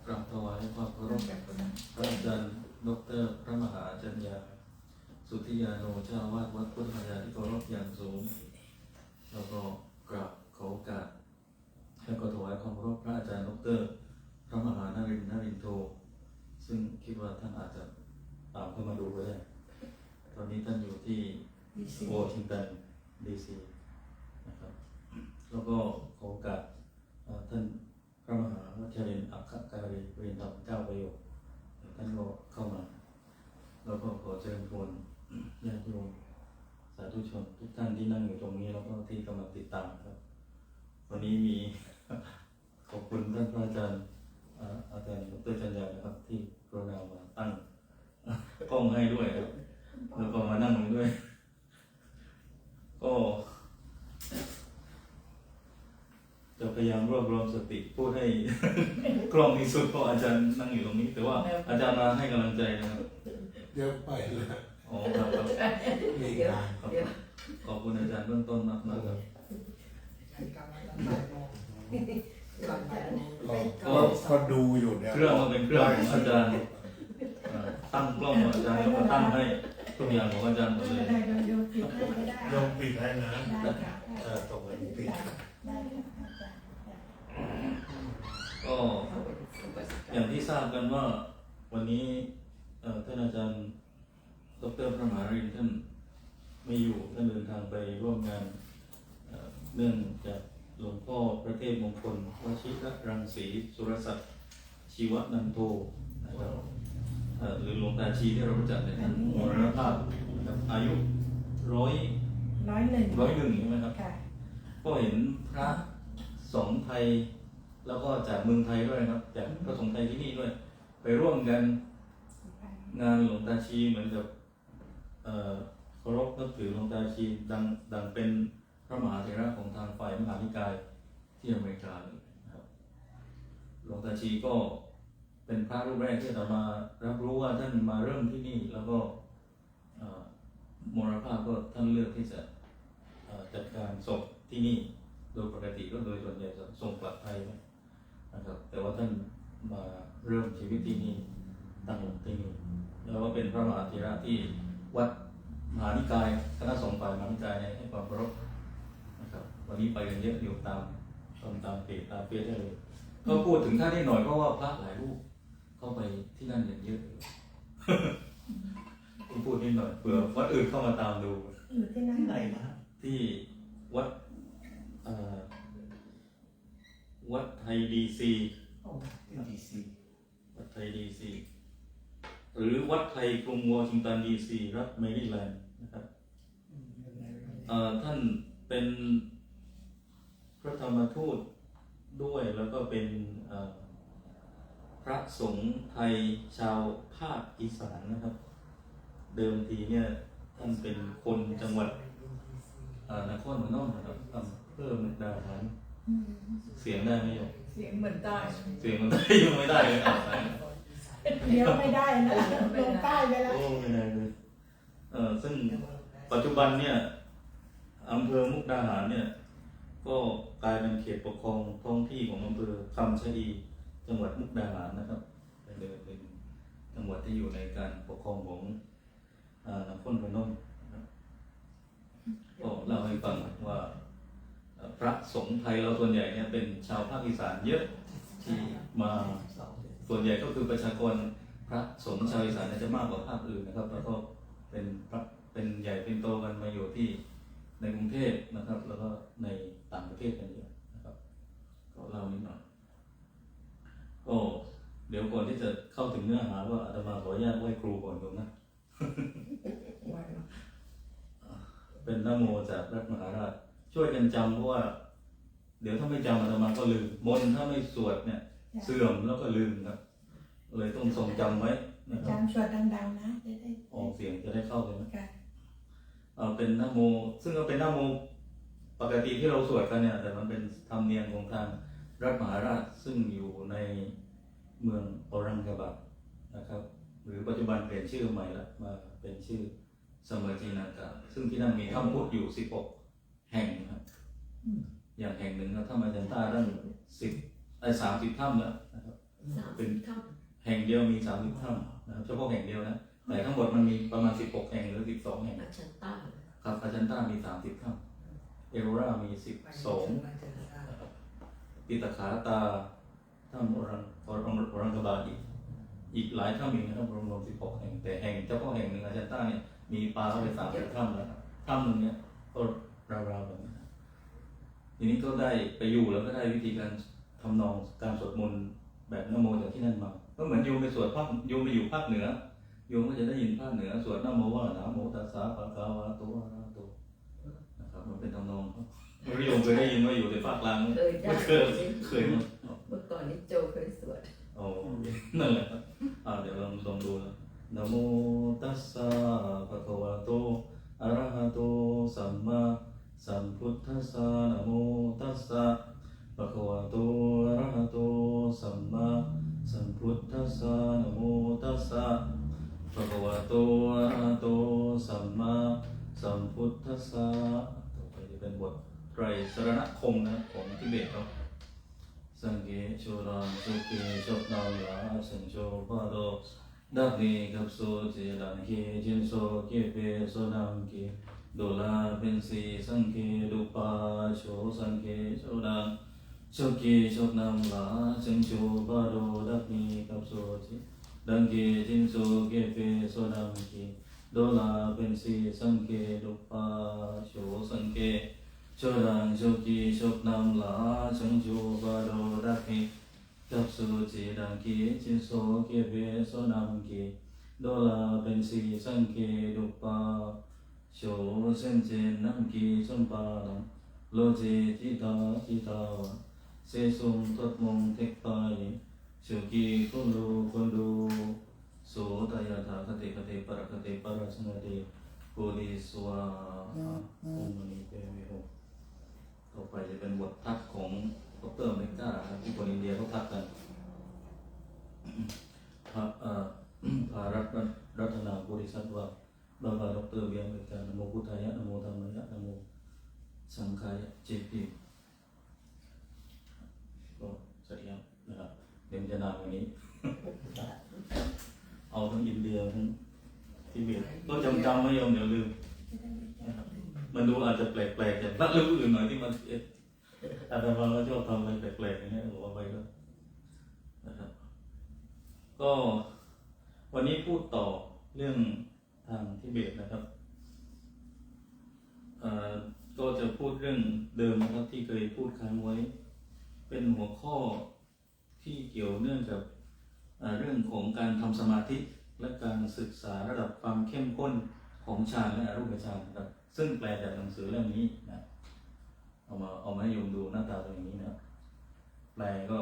กราบถวายความเคารพพระอาจารย์ดรพระมหาอาจารย์ยาสุทธิยาโนเจ้าวาดวัดพุทธคยาที่เคารพอย่างสูงแล้วก็กราบขอโอกาสแล้วก็ถวายความเคารพพระอาจารย์ดรพระมหานรินทร์โทซึ่งคิดว่าท่านอาจจะตามเข้ามาดูก็ได้ตอนนี้ท่านอยู่ที่วอชิงตันดีซีนะครับแล้วก็ขอโอกาสท่านพระมหาวัชรินทร์อัคคการีปริญธรรมเจ้าประโยชน์ท่านก็เข้ามาแล้วก็ขอเชิญชวนญาติโยมสาธุชนทุกท่านที่นั่งอยู่ตรงนี้แล้วก็ที่กำลังติดตามครับวันนี้มี ขอบคุณท่านพระอาจารย์อาจารย์ดร.จันยานะครับที่กรุณามาตั้งกล้องให้ด้วยครับแล้วก็มานั่งด้วยก็จะพยายามรวบรวมสติพูดให้ กล้องที่สุดเพราะอาจารย์นั่งอยู่ตรงนี้แต่ว่าอาจารย์มาให้กำลังใจนะครับเดี๋ยวไปเลย อ๋อครับมีงานครับขอบคุณอาจารย์เบื้องต้นมากครับก็ดูอยู่เนี่ยเครื่องมันเป็นเครื่องของอาจารย์ตั้งกล้องของอาจารย์แล้วก็ตั้งให้ทุกอย่างของอาจารย์หมดเลยลงปิดให้นะตรงนี้ปิดก็อย่างที่ทราบกันว่าวันนี้ท่านอาจารย์ดร.พระมหารินทร์ท่านไม่อยู่ท่านเดินทางไปร่วมงานเนื่องจากหลวงพ่อพระเทพมงคลวชิรรังสีสุรศักดิ์ชีวนันโทนะครับหรือหลวงตาชีที่เรารู้จักเนี่ยท่านมรณภาพนะครับอายุ101ใช่ไหมครับก็เห็นพระสงฆ์ไทยแล้วก็จากเมืองไทยด้วยครับจากพระสงฆ์ไทยที่นี่ด้วยไปร่วมกันงานหลวงตาชีเหมือนกับเคารพนับถือหลวงตาชีดังเป็นพระมหาเถระของทางฝ่ายมหานิกายที่อเมริกาเลยนะครับหลวงตาชีก็เป็นพระรูปแรกที่เรามารับรู้ว่าท่านมาเริ่มที่นี่แล้วก็มรณภาพก็ท่านเลือกที่จะจัดการศพที่นี่โดยปกติก็โดยส่วนใหญ่จะส่งกลับไทยนะครับแต่ว่าท่านมาเริ่มชีวิตที่นี่ตั้งหลักที่นี่แล้วก็เป็นพระมหาเถระที่วัดมหานิกายคณะสงฆ์ฝ่ายมหานิกายให้ความเคารพนะครับวันนี้ไปกันเยอะอยู่ตามเพจตามเฟซได้เลยก็พูดถึงท่านนิดหน่อยเพราะว่าพระหลายรูปเข้าไปที่นั่นอย่างเยอะพูดนิดหน่อยเผื่อวัดอื่นเข้ามาตามดูอยู่ที่นั่นไหนนะที่วัดวัดไทยดีซีวัดไทยดีซีหรือวัดไทยกรุงวอชิงตันดีซีรัฐแมริแลนด์นะครับท่านเป็นพระธรรมทูตด้วยแล้วก็เป็นพระสงฆ์ไทยชาวภาคอีสานนะครับเดิมทีเนี่ยท่านเป็นคนจังหวัดนครพนมนะครับอำเภอมุกดาหารเสียงได้ไหมโยมเสียงเหมือนใต้เสียงมันได้ยังไม่ได้เลยเดี๋ยวไม่ได้นะลงใต้ไปแล้วโอ้ไม่ได้เลยซึ่งปัจจุบันเนี่ยอำเภอมุกดาหารเนี่ยก็กลายเป็นเขตปกครองท้องที่ของอำเภอคำชะอีจังหวัดมุกดาหารนะครับเป็นจังหวัดที่อยู่ในการปกครองของนครพนมก็เล่าให้ฟังว่าพระสงฆ์ไทยเราส่วนใหญ่เนี่ยเป็นชาวภาคอีสานเยอะที่มาส่วนใหญ่ก็คือประชากรพระสงฆ์ชาวอีสานจะมากกว่าภาคอื่นนะครับแล้วก็เป็นใหญ่เป็นโตกันมาอยู่ที่ในกรุงเทพนะครับแล้วก็ในต่างประเทศกันเยอะนะครับก็เล่านิดหน่อยก็เดี๋ยวก่อนที่จะเข้าถึงเนื้อหาว่าอาตมาขออนุญาตไหว้ครูก่อนตรงนะเป็นนะโมจากรัตมหาราชช่วยกันจำเพราะว่าเดี๋ยวถ้าไม่จำอาตมาก็ลืมมนต์ถ้าไม่สวดเนี่ยเสื่อมแล้วก็ลืมครับเลยต้องทรงจำไว้นะครับจำสวดดังๆนะจะได้ออกเสียงจะได้เข้าไปนะเป็นนะโมซึ่งก็เป็นนะโมปกติที่เราสวดกันเนี่ยแต่มันเป็นธรรมเนียมของทางรัฐมหาราชซึ่งอยู่ในเมืองอรังกบัตนะครับหรือปัจจุบันเปลี่ยนชื่อใหม่ละมาเป็นชื่อสมจีนากาซึ่งที่นั่นมีถ้ำพุทธอยู่16แห่งครับอย่างแห่งหนึ่งนะถ้ำอาจารย์ต้าตั้ง30ถ้ำแล้วนะครับ เป็นแห่งเดียวมี30ถ้ำนะครับเฉพาะแห่งเดียวนะแต่ทั้งหมดมันมีประมาณ16แห่งหรือ12แห่ง อาชันต้า ครับอาจันต้ามี30ถ้ำเอโรรามี12ปิตาคาตาถ้ำอรังกบาอีกหลายถ้ำอีกนะครับรวมๆ16แห่งแต่แห่งเฉพาะแห่งหนึ่งอาจันต้าเนี่ยมีปลาเข้าไป30ถ้ำแล้วถ้ำหนึ่งเนี่ยก็ราวๆแบบนี้นะทีนี้ก็ได้ไปอยู่แล้วก็ได้วิธีการทำนองการสวดมนต์แบบนโมจากที่นั่นมาก็เหมือนโยมไปสวดภาคโยมไปอยู่ภาคเหนือโยมก็จะได้ยินภาคเหนือสวดนโมว่านะโมตัสสะภะคะวะโตอะระหะโตนะครับมันเป็นทำนองครับโยมเคยได้ยินว่าอยู่ในภาคกลาง เคยได้ เคยมั้ย เมื่อก่อนนี้โจเคยสวด โอ้นั่นแหละครับเดี๋ยวลองดูนะนะโมตัสสะภะคะวะโตอะระหะโตสัมมาสัมพุทธัสสะนะโมตัสสะภะคะวะโตอะระหะโตสัมมาสัมพุทธัสสะนะโมตัสสะภะคะวะโตอะระหะโตสัมมาสัมพุทธัสสะต่อไปจะเป็นบทไตรสรณคมนะของทิเบตครับสังเกโชรังสุเกโชนามลาสังโชปะโดดักนีกับโซเจรังเกจินโซเกเปโซนังเกโดลาเป็นสีสังเกดุปาโชสังเกโชดังโชเกโชนามลาสังโชปะโดดักนีกับโซเจดังเกจินโซเกเปโซนังเกโดลาเป็นสีสังเกดุปาโชสังเกโชดังโชกีโชนามลาสังโชปะโดดักนีกับโซเจดังเกจินโซเกเปโซนังเกโดลาเป็นสีสังเกดุปาโชเซนเจนัมกีสัมปาลังโลเจจิตาจิตาวะเสสุงทัตมงเทกปายโชกีคุลูโสตายาธาคติคติปรคติปรสังติโพธิสวาภูมินิเปมิโหต่อไปจะเป็นบททักของดร.เมกาครับที่คนอินเดียเขาทักกันภารัตนาปุริสัตวะบาบาดร.เบียงเมกานโมพุทธายะนโมธรรมายะนโมสังฆายะเจติก็สวัสดีครับนะครับเดี๋ยวจะนานกว่านี้ เอาทั้งอินเดียทั้งทิเบตก็จำไม่ยอมเดี๋ยวลืมนะครับมันดูอาจจะแปลกๆจากพระรูปอื่นหน่อยที่มันอาจารย์ฟังแล้วชอบทำอะไรแปลกๆอย่างนี้ผมเอาไปก็นะครับก็วันนี้พูดต่อเรื่องทางทิเบตนะครับก็จะพูดเรื่องเดิมนะครับที่เคยพูดค้างไว้เป็นหัวข้อที่เกี่ยวเนื่องกับเรื่องของการทำสมาธิและการศึกษาระดับความเข้มข้นของฌานและอรูปฌานนะครับซึ่งแปลจากหนังสือเล่มนี้นะเอามาให้โยมดูหน้าตาเป็นอย่างนี้นะครับแปลก็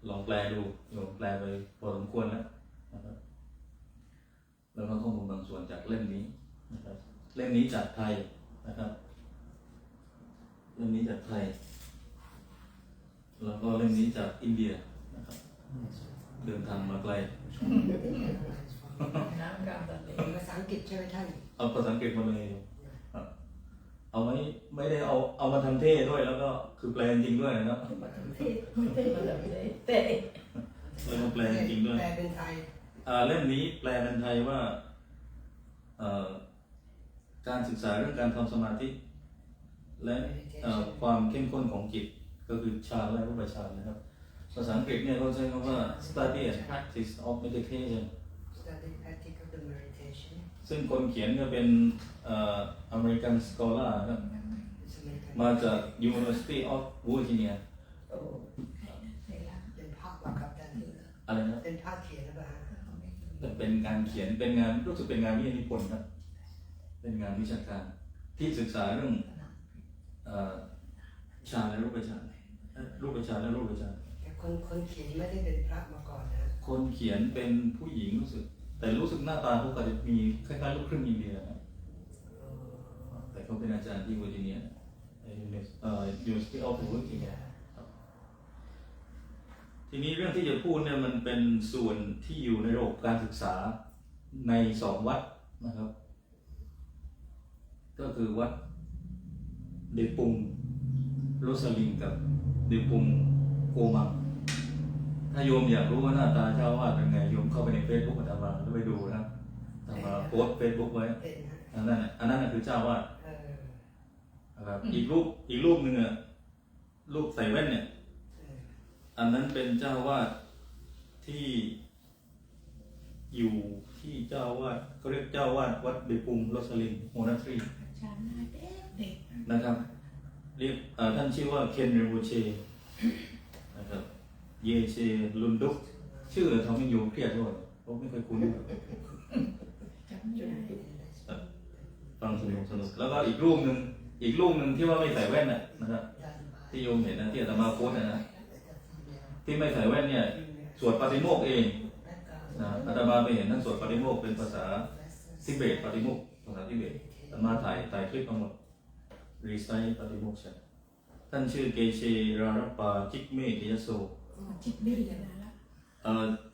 ลองแปลดูโยมแปลไปพอสมควรแล้วนะครับแล้วก็ข้อมูลบางส่วนจากเล่มนี้นะครับเล่มนี้จากไทยนะครับเล่มนี้จากไทยแล้วก็เล่มนี้จากอินเดียนะครับเดินทางมาไกล น้ำกำลังเลย ภาษาอังกฤษใช่ไหมท่าน เอาภาษาอังกฤษมาเลยเอาไม่ได้เอามาทำเท่ด้วยแล้วก็คือแปลจริงด้วยนะ มาทำเทศมาทำเทศเตะ เลยมาแปลจริงด้วย แปลเป็นไทย เล่มนี้แปลเป็นไทยว่าการศึกษาเรื่องการทำสมาธิและความเข้มข้นของจิตก็คือฌานและรูปฌานนะครับภาษาอังกฤษเนี่ยเขาใช้คำว่า study and practice of meditation study practice of the meditation ซึ่งคนเขียนก็เป็นAmerican scholar ครับมาจาก University of Virginia โอ้ เป็นภาพหรอครับท่าน อะไรนะ เป็นภาพเขียนหรือเปล่า เป็นการเขียนเป็นงานรู้สึกเป็นงานวิทยานิพนธ์ครับเป็นงานวิชาการที่ศึกษาเรื่องฌานและรูปฌานรูปฌานและรูปฌาน แต่คนเขียนไม่ได้เป็นพระมาก่อนนะ คนเขียนเป็นผู้หญิงรู้สึกแต่รู้สึกหน้าตาเขาก็จะมีคล้ายๆลูกครึ่งอินเดียนะแต่เขาเป็นอาจารย์ที่เวอร์จิเนียUniversity of Virginia ทีนี้เรื่องที่จะพูดเนี่ยมันเป็นส่วนที่อยู่ในระบบการศึกษาใน2 วัดนะครับก็คือวัดเดปุงโรสลินกับเดปุงโกมังถ้ ถ้าโยมอยากรู้ว่าหน้าตาเจ้าอาวาสเป็นไงโยมเข้าไปในเฟซบุ๊กอาตมาแล้วไปดูนะอาตมาโพสเฟซบุ๊กไว้ เห็นนะ อันนั้นน่ะคือเจ้าอาวาส เออ นะครับอีกรูปหนึ่งอ่ะรูปใส่แว่นเนี่ย เออ อันนั้นเป็นเจ้าอาวาสที่อยู่ที่เจ้าอาวาสเขาเรียกเจ้าอาวาสวัดเบปุงโรสลินโมนาทรี ฉันน่ะเด็ก นะครับเรียกท่านชื่อว่าเคนเรบูเชนะครับเยเชลุนดุกชื่อทำให้โยมเครียดด้วยเพราะไม่เคยคุ้น จำไม่ได้ ฟังสนุกแล้วก็อีกรูปหนึ่งที่ว่าไม่ใส่แว่นน่ะนะครับที่โยมเห็นนะที่อาตมาโพสต์นะที่ไม่ใส่แว่นเนี่ยสวดปาฏิโมกข์เองนะอาตมาไปเห็นท่านสวดปาฏิโมกข์เป็นภาษาทิเบตปาฏิโมกข์ภาษาทิเบตอาตมาถ่ายคลิปมาหมดรีไซต์ปาฏิโมกข์ใช่ท่านชื่อเกเชรารัปปาจิกเมกยโส จิตไม่ดีนะละ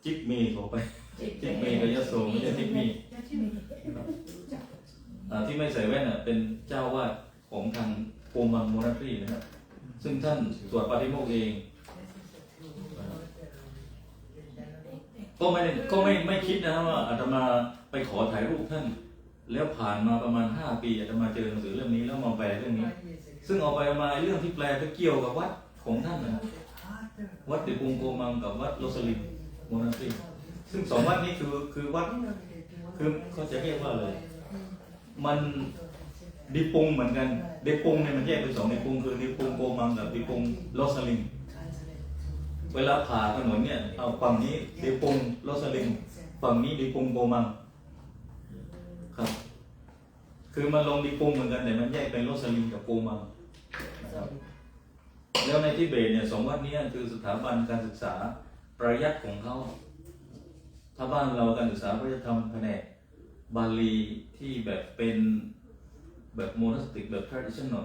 จิกเมย์ขอไปจิกเมย์กับยโสไม่ใช่จิกเมย์ที่ไม่ใส่แว่นเป็นเจ้าวาดของทางโกมังโมนาทรีนะครับซึ่งท่านสวดปาฏิโมกข์เองก็ไม่คิดนะว่าอาตมาไปขอถ่ายรูปท่าน แล้วผ่านมาประมาณ5 ปีอาตมาเจอหนังสือเล่มนี้แล้วมาแปลเรื่องนี้ ซึ่งเอาไปมาเรื่องที่แปลก็เกี่ยวกับวัดของท่านนะวัดเดปุงโกมังกับวัดโรสลินโมนาทรีซึ่งสองวัดนี้คือวัดคือเขาจะเรียกว่าอะไรมันดิปุงเหมือนกันเดปุงเนี่ยมันแยกเป็น2ดิปุงคือดิปุงโกมังกับดิปุงโรสลินเวลาผ่าถนนเนี่ยเอาฝั่งนี้ดิปุงโรสลินฝั่งนี้ดิปุงโกมังครับคือมันลงดิปุงเหมือนกันแต่มันแยกเป็นโรสลินกับโกมังนะครับแล้วในทิเบตเนี่ย2 วัดนี้คือสถาบันการศึกษาประยัดของเขาถ้าบ้านเราการศึกษาก็จะทำแผนกบาลีที่แบบเป็นแบบโมนาสติกแบบ traditional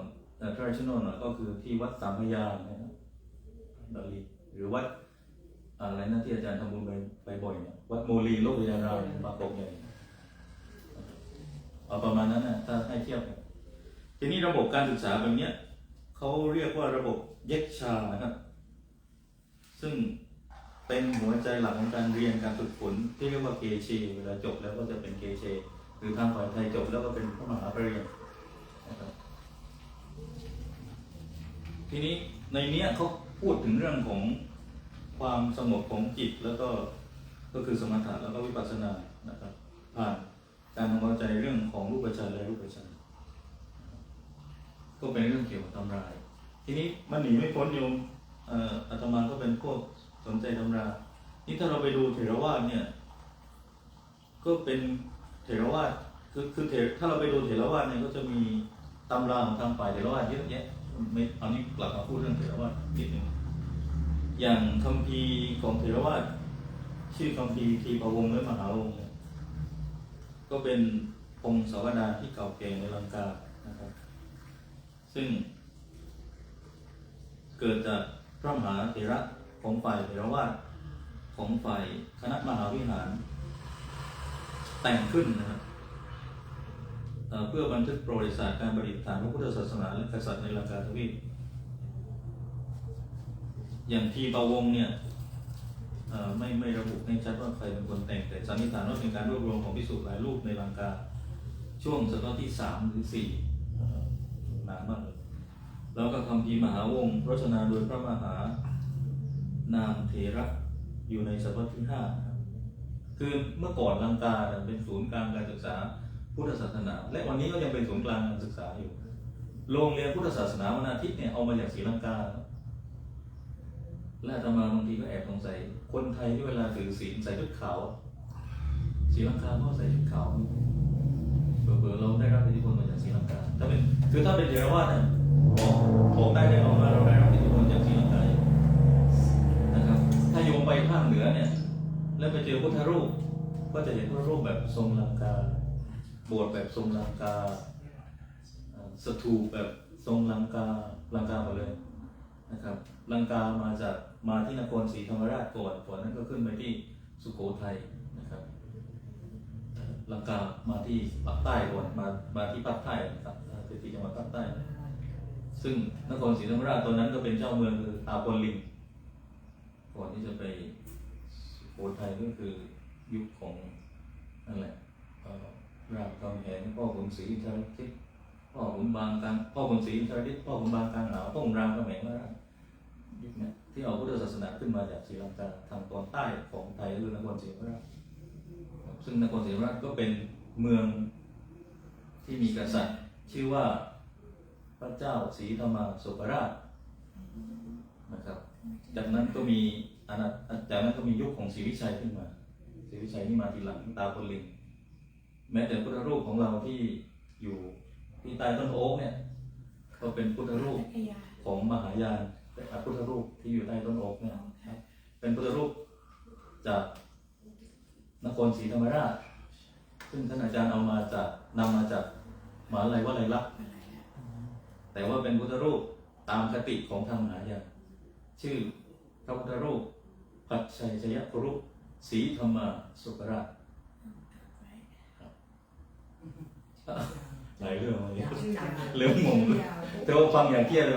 หน่อยก็คือที่วัดสามพระยานะครับบาลีหรือวัดอะไรนะที่อาจารย์ทำบุญไปบ่อยเนี่ยวัดโมลีโลกวิญญาณรามบางกอกใหญ่เอาประมาณนั้นนะถ้าให้เทียบกันทีนี้ระบบการศึกษาแบบเนี้ยเขาเรียกว่าระบบเย็กชานะครับซึ่งเป็นหัวใจหลักของการเรียนการฝึกฝนที่เรียกว่าเกเชเวลาจบแล้วก็จะเป็นเกเชหรือทางฝ่ายไทยจบแล้วก็เป็นพระมหาปริญญานะครับทีนี้ในเนี้ยเขาพูดถึงเรื่องของความสงบของจิตแล้วก็คือสมถะแล้วก็วิปัสสนานะครับผ่านการทำเข้าใจเรื่องของรูปฌานและรูปฌานก็เป็นเรื่องเกี่ยวกับตำราทีนี้มันหนีไม่พ้นโยมอาตมาก็เป็นพวกสนใจตำรานี่ถ้าเราไปดูเถรวาทเนี่ยก็เป็นเถรวาทคือถ้าเราไปดูเถรวาทเนี่ยก็จะมีตำราของทางฝ่ายเถรวาทเยอะแยะไม่เอานี้กลับมาพูดเรื่องเถรวาทนิดหนึ่งอย่างคัมภีร์ของเถรวาทชื่อคัมภีร์ทีปวงศ์และมหาวงศ์ก็เป็นพงศาวดารที่เก่าแก่ในลังกานะครับซึ่งเกิดจากพระมหาเถระของฝ่ายเถรวาทของฝ่ายคณะมหาวิหารแต่งขึ้นนะครับเพื่อบันทึกประวัติศาสตร์การประดิษฐานพระพุทธศาสนาและกษัตริย์ในลังกาทวีปอย่างทีปวงศ์เนี่ยไม่ระบุให้ชัดว่าใครเป็นคนแต่งแต่สันนิษฐานว่าเป็นการรวบรวมของภิกษุหลายรูปในลังกาช่วงศตวรรษที่3 หรือ 4นานมากเลยแล้วก็คัมภีร์มหาวงศ์รจนาโดยพระมหานามเถระอยู่ในศตวรรษที่5ครับคือเมื่อก่อนลังกาเป็นศูนย์กลางการศึกษาพุทธศาสนาและวันนี้ก็ยังเป็นศูนย์กลางการศึกษาอยู่โรงเรียนพุทธศาสนาวันอาทิตย์เนี่ยเอามาจากศรีลังกาและอาตมาบางทีก็แอบสงสัยคนไทยที่เวลาถือศีลใส่ชุดขาวศรีลังกาก็ใส่ชุดขาวเผื่อเราได้รับอิทธิพลมาจากศรีลังกาถ้าเป็นเถรวาทเนี่ยบอกได้เลยว่าเราได้รับอิทธิพลจากศรีลังกานะครับถ้าโยมไปภาคเหนือเนี่ยแล้วไปเจอพุทธรูปก็จะเห็นพุทธรูปแบบทรงลังกาโบสถ์แบบทรงลังกาสถูปแบบทรงลังกาหมดเลยนะครับลังกามาที่นครศรีธรรมราชก่อนนั้นก็ขึ้นไปที่สุโขทัยนะครับลังกามาที่ภาคใต้ก่อนมาที่ภาคใต้นะครับที่จังหวัดภาคใต้ซึ่งนครศรีธรรมราชตอนนั้นก็เป็นเจ้าเมืองคืออาพลลิงก่อนที่จะไป ทัยก็คือยุคของนั่นแหละรามคำแหงพ่อขุนศรีอินทรชิตพ่อขุนบางกลางพ่อขุนศรีอินทรชิตพ่อขุนบางกลางหนาวพ่อขุนรามคำแหงว่ายุคนี้ที่เอาพุทธศาสนาขึ้นมาจากศรีลังกาทางตอนใต้ของไทยก็คือนครศรีธรรมราชซึ่งนครศรีธรรมราชก็เป็นเมืองที่มีกษัตริย์ชื่อว่าพระเจ้าศรีธรรมาสุกราชนะครับจากนั้นก็มียุคของศรีวิชัยขึ้นมาศรีวิชัยนี่มาทีหลังตาพลิงแม้แต่พุทธรูปของเราที่อยู่ที่ใต้ต้นโอ๊กเนี่ยก็เป็นพุทธรูปของมหายานพุทธรูปที่อยู่ใต้ต้นโอ๊กเนี่ยเป็นพุทธรูปจากนครศรีธรรมราชซึ่งท่านอาจารย์นำมาจากมหาวิทยาลัยวลัยลักษณ์แต่ว่าเป็นพุทธรูปตามคติของทางมหายานชื่อพระพุทธรูปปัจฉัยชยครุศรีธรรมาสุกราชหลายเรื่องวันนี้เริ่มงงแต่ว่าฟังอย่างเครียดเลย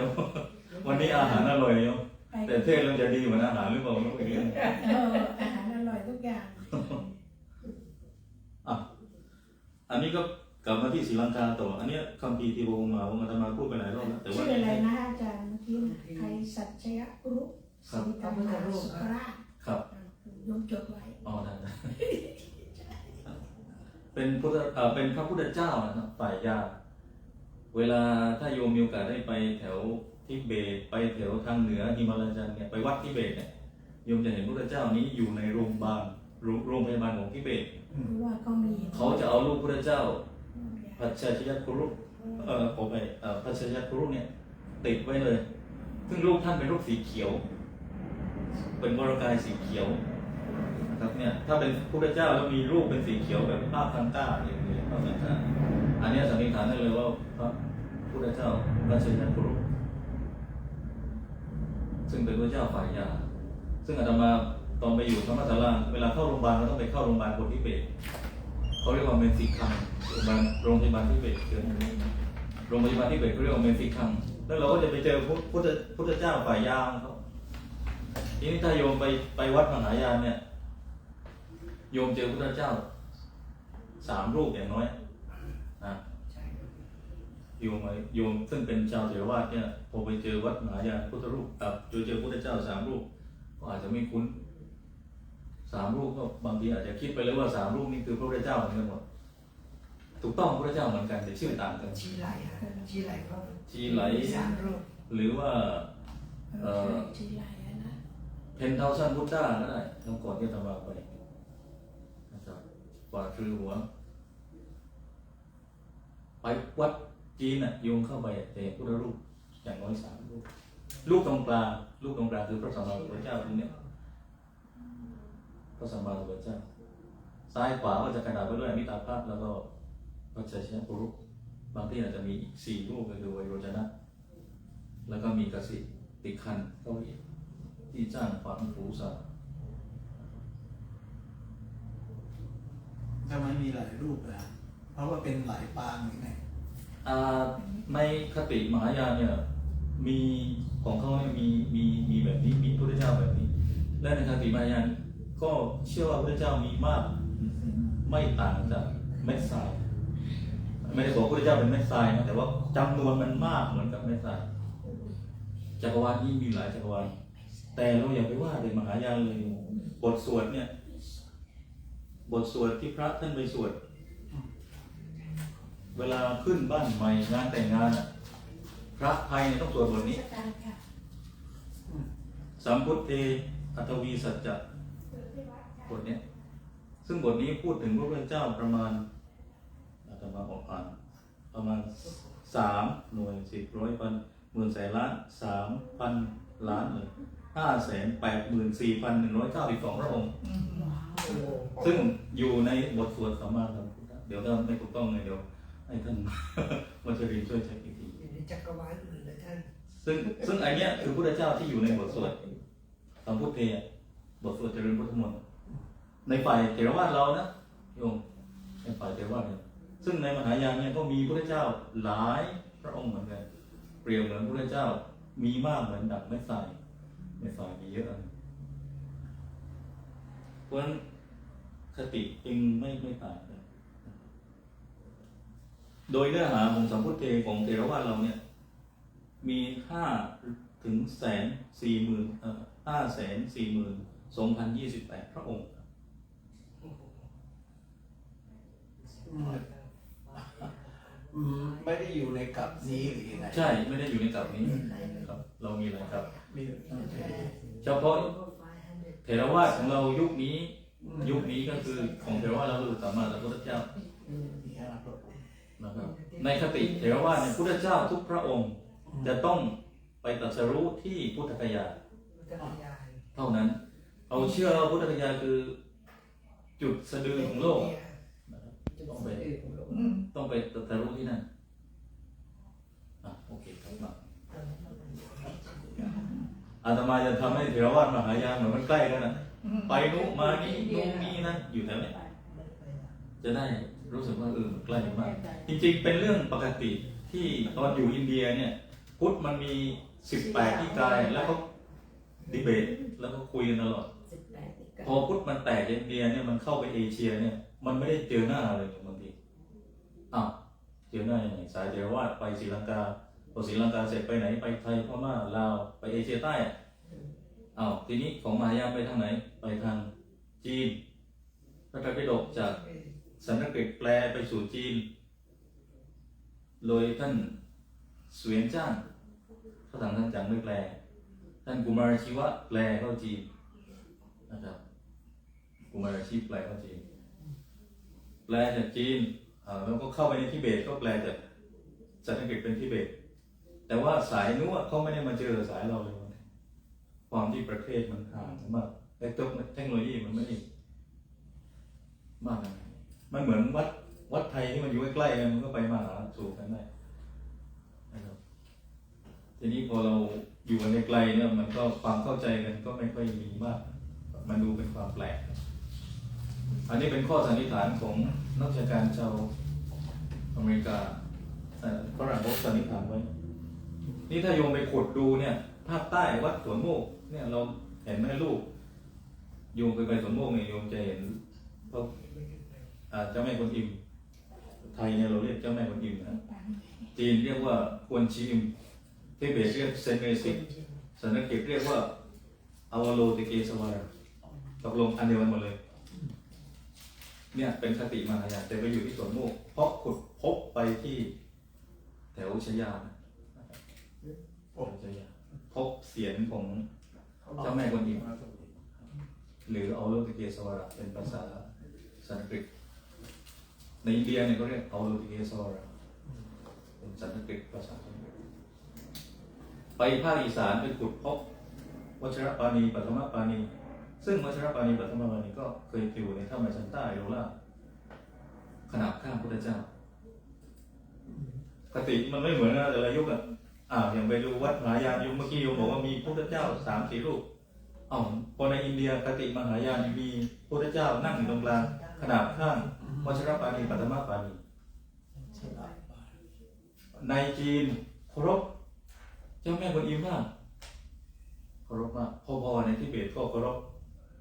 วันนี้อาหารอร่อยเนาะแต่เทศเราจะดีเหมือนอาหารหรือเปล่าไม่รู้อย่างนี้ อาหารอร่อยทุกอย่าง อันนี้ก็กลับมาที่ศรีลังกาต่ออันนี้คัมภีร์ทีโบมาผมอาตมาพูดไปหลายรอบแล้วแต่ว่า ชื่ออะไรนะอาจารย์เมื่อกี้ไทยสัจยกรุศรีธรรมาสุกราช ครับ โยมจดไว้ อ๋อได้เป็นพระพุทธเจ้านะครับฝ่ายยาเวลาถ้าโยมมีโอกาสได้ไปแถวทิเบตไปแถวทางเหนือหิมาลัยจันเนี่ยไปวัดทิเบตเนี่ยโยมจะเห็นพระพุทธเจ้านี้อยู่ในโรงพยาบาลของทิเบต ว่าเขามี เขาจะเอารูปพระเจ้าพัชชยครุพัชชยครุเนี่ยติดไว้เลยซึ่งรูปท่านเป็นรูปสีเขียวเป็นวรกายสีเขียวนะครับเนี่ยถ้าเป็นพระเจ้าแล้วมีรูปเป็นสีเขียวแบบภาพพันต้าอย่างนี้ภาพพันต้าอันนี้สันนิษฐานได้เลยว่าพระพุทธเจ้าพัชชยครุซึ่งเป็นพระเจ้าฝ่ายยาซึ่งอาตมาตอนไปอยู่ธรรมศาลาเวลาเข้าโรงพยาบาลเราต้องไปเข้าโรงพยาบาลคนทิเบตเขาเรียกว่าเมนสิคังโรงพยาบาลทิเบตโรงพยาบาลทิเบตเขาเรียกว่าเมนสิคังแล้วเราก็จะไปเจอพุทธเจ้าฝ่ายยาของเขาทีนี้ถ้าโยมไปวัดมหายานเนี่ยโยมเจอพุทธเจ้า3 รูปอย่างน้อยนะโยมซึ่งเป็นชาวเถรวาทเนี่ยพอไปเจอวัดมหายานพุทธรูปเจอพุทธเจ้า3 รูปก็อาจจะไม่คุ้น3 รูปก็บางทีอาจจะคิดไปเลยว่า3 รูปนี้คือพระพุทธเจ้าเหมือนกันหมดถูกต้องพระพุทธเจ้าเหมือนกันแต่ชื่อต่างกัน ชี้ไหลเขา ชีไหล 3 รูป หรือว่า ชื่ออะไรนะ เพนเทาซันพุทธาก็ได้ทั้งก่อนที่จะมาไปนะครับกว่าคือหัวไปวัดจีนโยงเข้าไปแต่พุทธรูปอย่างน้อย3 รูปรูปตรงกลางคือพระสัมมาสัมพุทธเจ้าตรงนี้พระสัมมาสัมพุทธเจ้าซ้ายขวาก็จะกระดาษไปด้วยอมิตาภาพแล้วก็พระชัยชนะปุรุบางที่อาจจะมีอีก4 รูปก็คือไวโรจนะแล้วก็มีกสิติคันเข้าอีกที่จ้างฝังผูสา ทำไมมีหลายรูปนะเพราะว่าเป็นหลายปางหรือไง ในคติมหายานเนี่ยมีของเขาเนี่ยมีแบบนี้มีพระพุทธเจ้าแบบนี้และในคติมหายานก็เชื่อว่าพระพุทธเจ้ามีมากไม่ต่างจากเม็ดทรายไม่ได้บอกพระพุทธเจ้าเป็นเม็ดทรายนะแต่ว่าจำนวนมันมากเหมือนกับเม็ดทรายจักรวาลนี้มีหลายจักรวาลแต่เราอย่าไปว่าเลยมหายานเลยบทสวดเนี่ยบทสวดที่พระท่านไปสวดเวลาขึ้นบ้านใหม่งานแต่งงานพระไทยต้องสวดบทนี้สัมพุทเทอัตวีสัจจะบทนี้ซึ่งบทนี้พูดถึงพระพุทธเจ้าประมาณอาตมาบอกอ่านประมาณ3 หน่วย10 100 พันหมื่นแสนล้าน3,000 ล้านเลย584,192 พระองค์ซึ่งอยู่ในบทสวดสัมมาสัมพุทธะเดี๋ยวถ้าไม่ถูกต้องเลยเดี๋ยวให้ท่านวัชรินทร์ช่วยเช็คอีกที จักรวาลอื่นเลยท่าน ซึ่งไอเนี้ยคือพุทธเจ้าที่อยู่ในบทสวดสัมพุทเทบทสวดเจริญพุทธมนต์ในฝ่ายเถรวาทเรานะโยมในฝ่ายเถรวาทเนี่ยซึ่งในมหายานเนี่ยก็มีพุทธเจ้าหลายพระองค์เหมือนกันเปรียบเหมือนพุทธเจ้ามีมากเหมือนดั่งเม็ดทรายมีเยอะ ราะฉะนั้นคติจึงไม่ต่างกันโดยเนื้อหาของสัมพุทเทของเทรวาสเราเนี่ยมี5 ถึง542,028 พระองค์ ไม่ได้อยู่ในกลับนี้หรือยังไง ใช่ไม่ได้อยู่ในกลับนี้ครับเรามีหลายกลับ มี เฉพาะเถรวาทของเรายุคนี้ก็คือของเถรวาทเราคือสัมมาสัมพุทธเจ้า มี5 พระองค์ นะครับในคติเถรวาทเนี่ยพุทธเจ้าทุกพระองค์จะต้องไปตรัสรู้ที่พุทธคยาเท่านั้นเอาเชื่อว่าพุทธคยาคือจุดสะดือของโลกนะครับต้องไปตรัสรู้ที่นั่นโอเคครับอาตมาจะทำให้เถรวาทมหายานเหมือนมันใกล้กันนะไปนู้นมานี่นู้นนี่นั่นอยู่แถวไหนจะได้รู้สึกว่าใกล้มากจริงๆเป็นเรื่องปกติที่ตอนอยู่อินเดียเนี่ยพุทธมันมี18นิกายแล้วเขาดีเบตแล้วก็คุยกันตลอดพอพุทธมันแตกอินเดียเนี่ยมันเข้าไปเอเชียเนี่ยมันไม่ได้เจอหน้าเลยบางทีเจอหน้าอย่างไรสายเถรวาทไปศรีลังกาพอศรีลังกาเสร็จไปไหนไปไทยพม่าลาวไปเอเชียใต้ทีนี้ของมหายานไปทางไหนไปทางจีนพระไตรปิฎกจากสันสกฤตแปลไปสู่จีนโดยท่านเสวียนจ้างพระถังท่านจังไม่แปลท่านกุมารชีวะแปลเข้าจีนนะครับกุมารชีแปลเข้าจีนแปลจากจีนแล้วก็เข้าไปในทิเบตก็แปลจากสันสกฤตเป็นทิเบตแต่ว่าสายนู้นเขาไม่ได้มาเจอสายเราเลยความที่ประเทศมันห่างมากและเทคโนโลยีมันไม่ได้มากนะมันเหมือนวัดไทยที่มันอยู่ใกล้ๆกันมันก็ไปมาหาสู่กันได้นะครับทีนี้พอเราอยู่กันไกลๆเนี่ยมันก็ความเข้าใจกันก็ไม่ค่อยมีมากมันดูเป็นความแปลกอันนี้เป็นข้อสันนิษฐานของนักวิชาการชาวอเมริกาฝรั่งเขาสันนิษฐานไว้นี่ถ้าโยมไปขุดดูเนี่ยภาคใต้วัดสวนโมกเนี่ยเราเห็นแม่ลูกโยมเคยไปสวนโมกเนี่ยโยมจะเห็นเขาเจ้าแม่กวนอิมไทยเนี่ยเราเรียกเจ้าแม่กวนอิมนะจีนเรียกว่ากวนชีอิมทิเบตเรียกเซนเมซิกสันสกฤตเรียกว่าอวโลติเกสวาระตกลงอันเดียวกันหมดเลยเนี่ยเป็นคติมหายานแต่ไปอยู่ที่สวนโมกเพราะขุดพบไปที่แถวชยาพบเสียงของเจ้าแม่กวนอิมหรืออวโลติเกสวาระเป็นภาษาสันสกฤตในอินเดียเนี่ยเขาเรียกอวโลติเกสวาระเป็นสันสกฤตภาษาไปภาคอีสานไปขุดพบวัชรปานีปัทมปานีซึ่งวัชรปานีปัทมปานีก็เคยอยู่ในถ้ำชั้นใต้โลล่าขนาบข้างพุทธเจ้าคติมันไม่เหมือนนะแต่ละยุคอย่างไปดูวัดมหายานยุคเมื่อกี้โยมบอกว่ามีพุทธเจ้า3-4 รูปพอในอินเดียคติมหายานมีพุทธเจ้านั่งอยู่ตรงกลางขนาบข้างวัชรปานีปัทมปานีในจีนเคารพเจ้าแม่กวนอิมมากเคารพมากพอในทิเบตก็เคารพ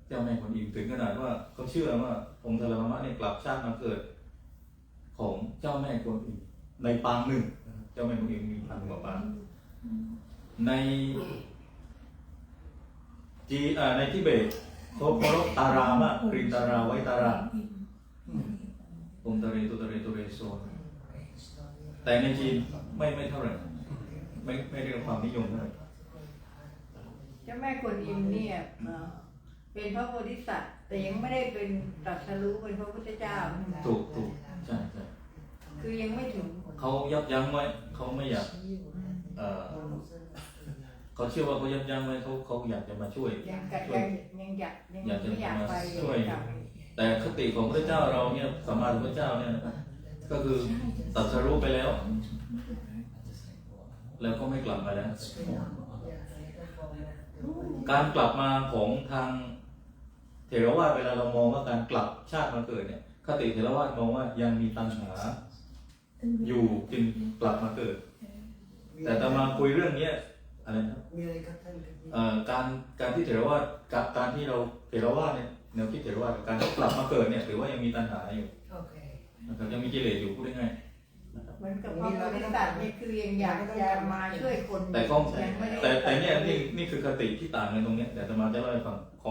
เจ้าแม่กวนอิมถึงขนาดว่าเขาเชื่อว่าองค์ทรมะเนี่ยกลับชาติมาเกิดของเจ้าแม่กวนอิมในปางหนึ่งเจ้าแม่กวนอิมมี1,000 กว่าปางในทิเบตเขาเคารพตารามากกรีตาราไว้ตาราองค์ตะเรตุตะเรตุเรโซแต่ในจีนไม่เท่าไหร่ไม่ได้รับความนิยมเท่าไหร่ เจ้าแม่กวนอิมเนี่ยเป็นพระโพธิสัตว์แต่ยังไม่ได้เป็นตรัสรู้เป็นพระพุทธเจ้า ถูกใช่ คือยังไม่ถึง เขายับยั้งไว้เขาไม่อยากเขาเชื่อว่าเขายับยั้งไว้เขาอยากจะมาช่วย ยังไม่อยากไป ช่วยแต่คติของพระเจ้าเราเนี่ยสัมมาสัมพุทธเจ้าเนี่ยก็คือตรัสรู้ไปแล้วก็ไม่กลับมาแล้วการกลับมาของทางเถรวาทเวลาเรามองว่าการกลับชาติมาเกิดเนี่ยคติเถรวาทมองว่ายังมีตัณหาอยู่จึงกลับมาเกิดแต่ตมาคุยเรื่องนี้อะไรนะการที่เถรวาทกับการที่เราเถรวาทเนี่ย แนวคิดเถรวาทการกลับมาเกิดเนี่ยถือว่ายังมีตัณหาอยู่ โอเค นะครับยังมีกิเลสอยู่พูดง่าย เหมือนกับพระโพธิสัตว์นี่คือยังอยากจะมาช่วยคน ๆแต่ก็ ยังไม่ได้ แต่เนี่ยนี่คือคติที่ต่างกันตรงเนี้ยเดี๋ยวจะมาจะเล่าให้ฟังข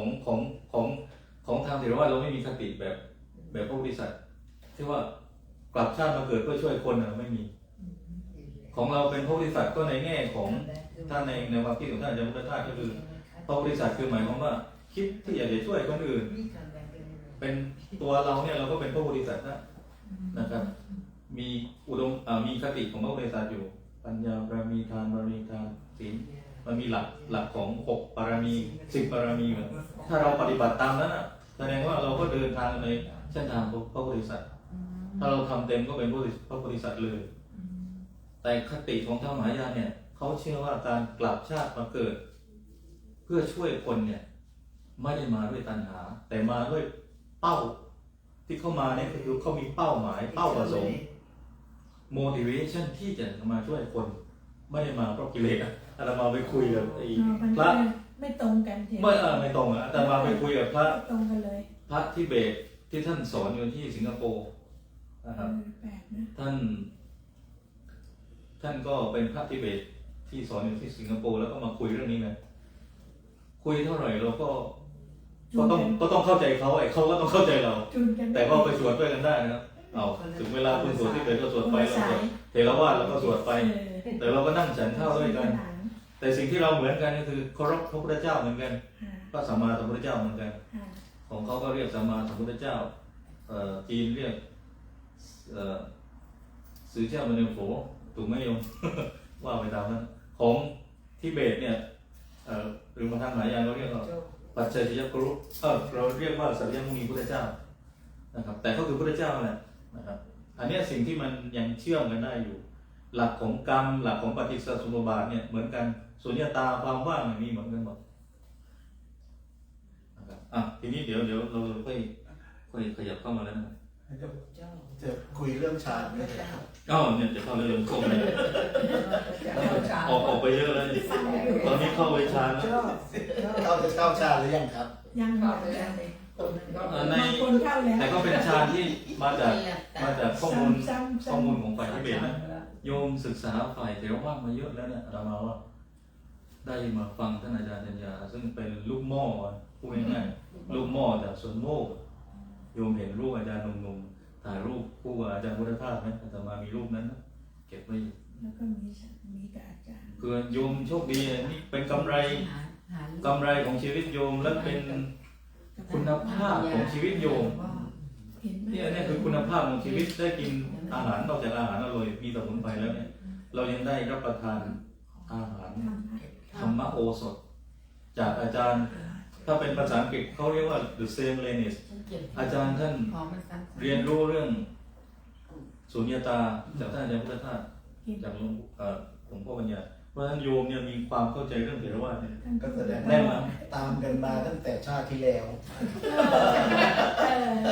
องทางเถรวาทเราไม่มีคติแบบพระโพธิสัตว์ที่ว่ากลับชาติมาเกิดเพื่อช่วยคนนะไม่มี ของเราเป็นพระโพธิสัตว์ก็ในแง่ของท่านในความคิดของท่านอาจารย์พุทธทาสก็คือพระโพธิสัตว์คือหมายความว่าคิดที่อยากจะช่วยคนอื่น เป็นตัวเราเนี่ยเราก็เป็นพระโพธิสัตว์นะครับมีมีคติของพระโพธิสัตว์อยู่ปัญญาบารมีทานบารมีทานศีลมันมีหลักของ6บารมี10บารมีอยู่ถ้าเราปฏิบัติตามนั้นอ่ะแสดงว่าเราก็เดินทางในเส้นทางพระโพธิสัตว์ถ้าเราทำเต็มก็เป็นพระโพธิสัตว์เลยแต่คติของทางมหายานเนี่ยเขาเชื่อว่าการกลับชาติมาเกิด เพื่อช่วยคนเนี่ยไม่ได้มาด้วยตัณหา แต่มาด้วยเป้าที่เข้ามาเนี่ยคือเขามีเป้าหมายเป้าประสงค์ motivation ที่จะมาช่วยคนไม่ได้มาเพราะกิเลสอะอาตมาไปคุยกับไอ้ มัน พระ ไม่ตรงกันเถอะ ไม่ตรงอะอาตมาไปคุยกับพระ ไม่ตรงกันเลย พระทิเบตที่ท่านสอนอยู่ที่สิงคโปร์นะครับ แปลกนะ ท่านก็เป็นพระทิเบตที่สอนอยู่ที่สิงคโปร์แล้วก็มาคุยเรื่องนี้นะคุยเท่าไหร่เราก็ต้องเข้าใจเขาไอ้เขาก็ต้องเข้าใจเรา จูนกัน แต่ก็ไปสวดด้วยกันได้นะครับเอาถึงเวลาคุณสวดที่เป็นก็สวดไปแล้วสวดเทรวาสแล้วก็สวดไป แต่เราก็นั่งฉันข้าวด้วยกัน แต่สิ่งที่เราเหมือนกันก็คือเคารพพระพุทธเจ้าเหมือนกันพระสัมมาสัมพุทธเจ้าเหมือนกัน ของเขาก็เรียกสัมมาสัมพุทธเจ้าจีนเรียกสื่อเจ้ามันเนโฝถูกไหมโยม ว่าไปตามนั้นของทิเบตเนี่ยหรือมาทางมหายานเราเรียกว่าปัจเจยกรุเราเรียกว่าสัพยมุนีพุทธเจ้านะครับแต่ก็คือพุทธเจ้าแหละนะครับอันนี้สิ่งที่มันยังเชื่อมกันได้อยู่ หลักของกรรมหลักของปฏิจจสมุปบาทเนี่ยเหมือนกันสุญญตาความว่างอย่างนี้เหมือนกันหมดนะครับทีนี้เดี๋ยวเราค่อยขยับเข้ามาแล้วนะ จะคุยเรื่องฌานด้วยครับ เนี่ยจะเข้าเรื่องโคมเลยออกไปเยอะเลยตอนนี้เข้าไปฌานแล้ว เข้าฌานหรือยังครับ ยัง เข้า บ ไปแล้วในคนนึงก็ ใน างคนเข้าแล้ว แต่ก็เป็นฌานที่มาจากข้อมูลของฝ่ายทิเบตนะโยมศึกษาฝ่ายเถรวาทมาเยอะแล้วเนี่ยเรามาว่าได้มาฟังท่านอาจารย์จัญญาซึ่งเป็นลูกหม้อพูดง่ายๆลูกหม้อจากสวนโมกโยมเห็นรูปอาจารย์หนุ่มๆถ่ายรูปคู่กับอาจารย์พุทธทาสไหมอาตมามีรูปนั้นนะเก็บไว้อยู่ แล้วก็มีกับอาจารย์ คือโยมโชคดีนี่เป็นกำไรของชีวิตโยมและเป็นคุณภาพของชีวิตโยม เห็นไหม เนี่ยคือคุณภาพของชีวิตได้กินอาหารนอกจากอาหารอร่อยมีสมุนไพรแล้วเนี่ยเรายังได้รับประทานอาหารธรรมโอสถจากอาจารย์ถ้าเป็นภาษาอังกฤษเขาเรียกว่า the same lineage อาจารย์ท่านเรียนรู้เรื่องสุญญตาจากท่านอาจารย์พุทธทาสจากหลวงพ่อปัญญาเพราะฉะนั้นโยมเนี่ยมีความเข้าใจเรื่องเถรวาทเนี่ย ก็แสดงว่าตามกันมาตั้งแต่ชาติที่แล้ว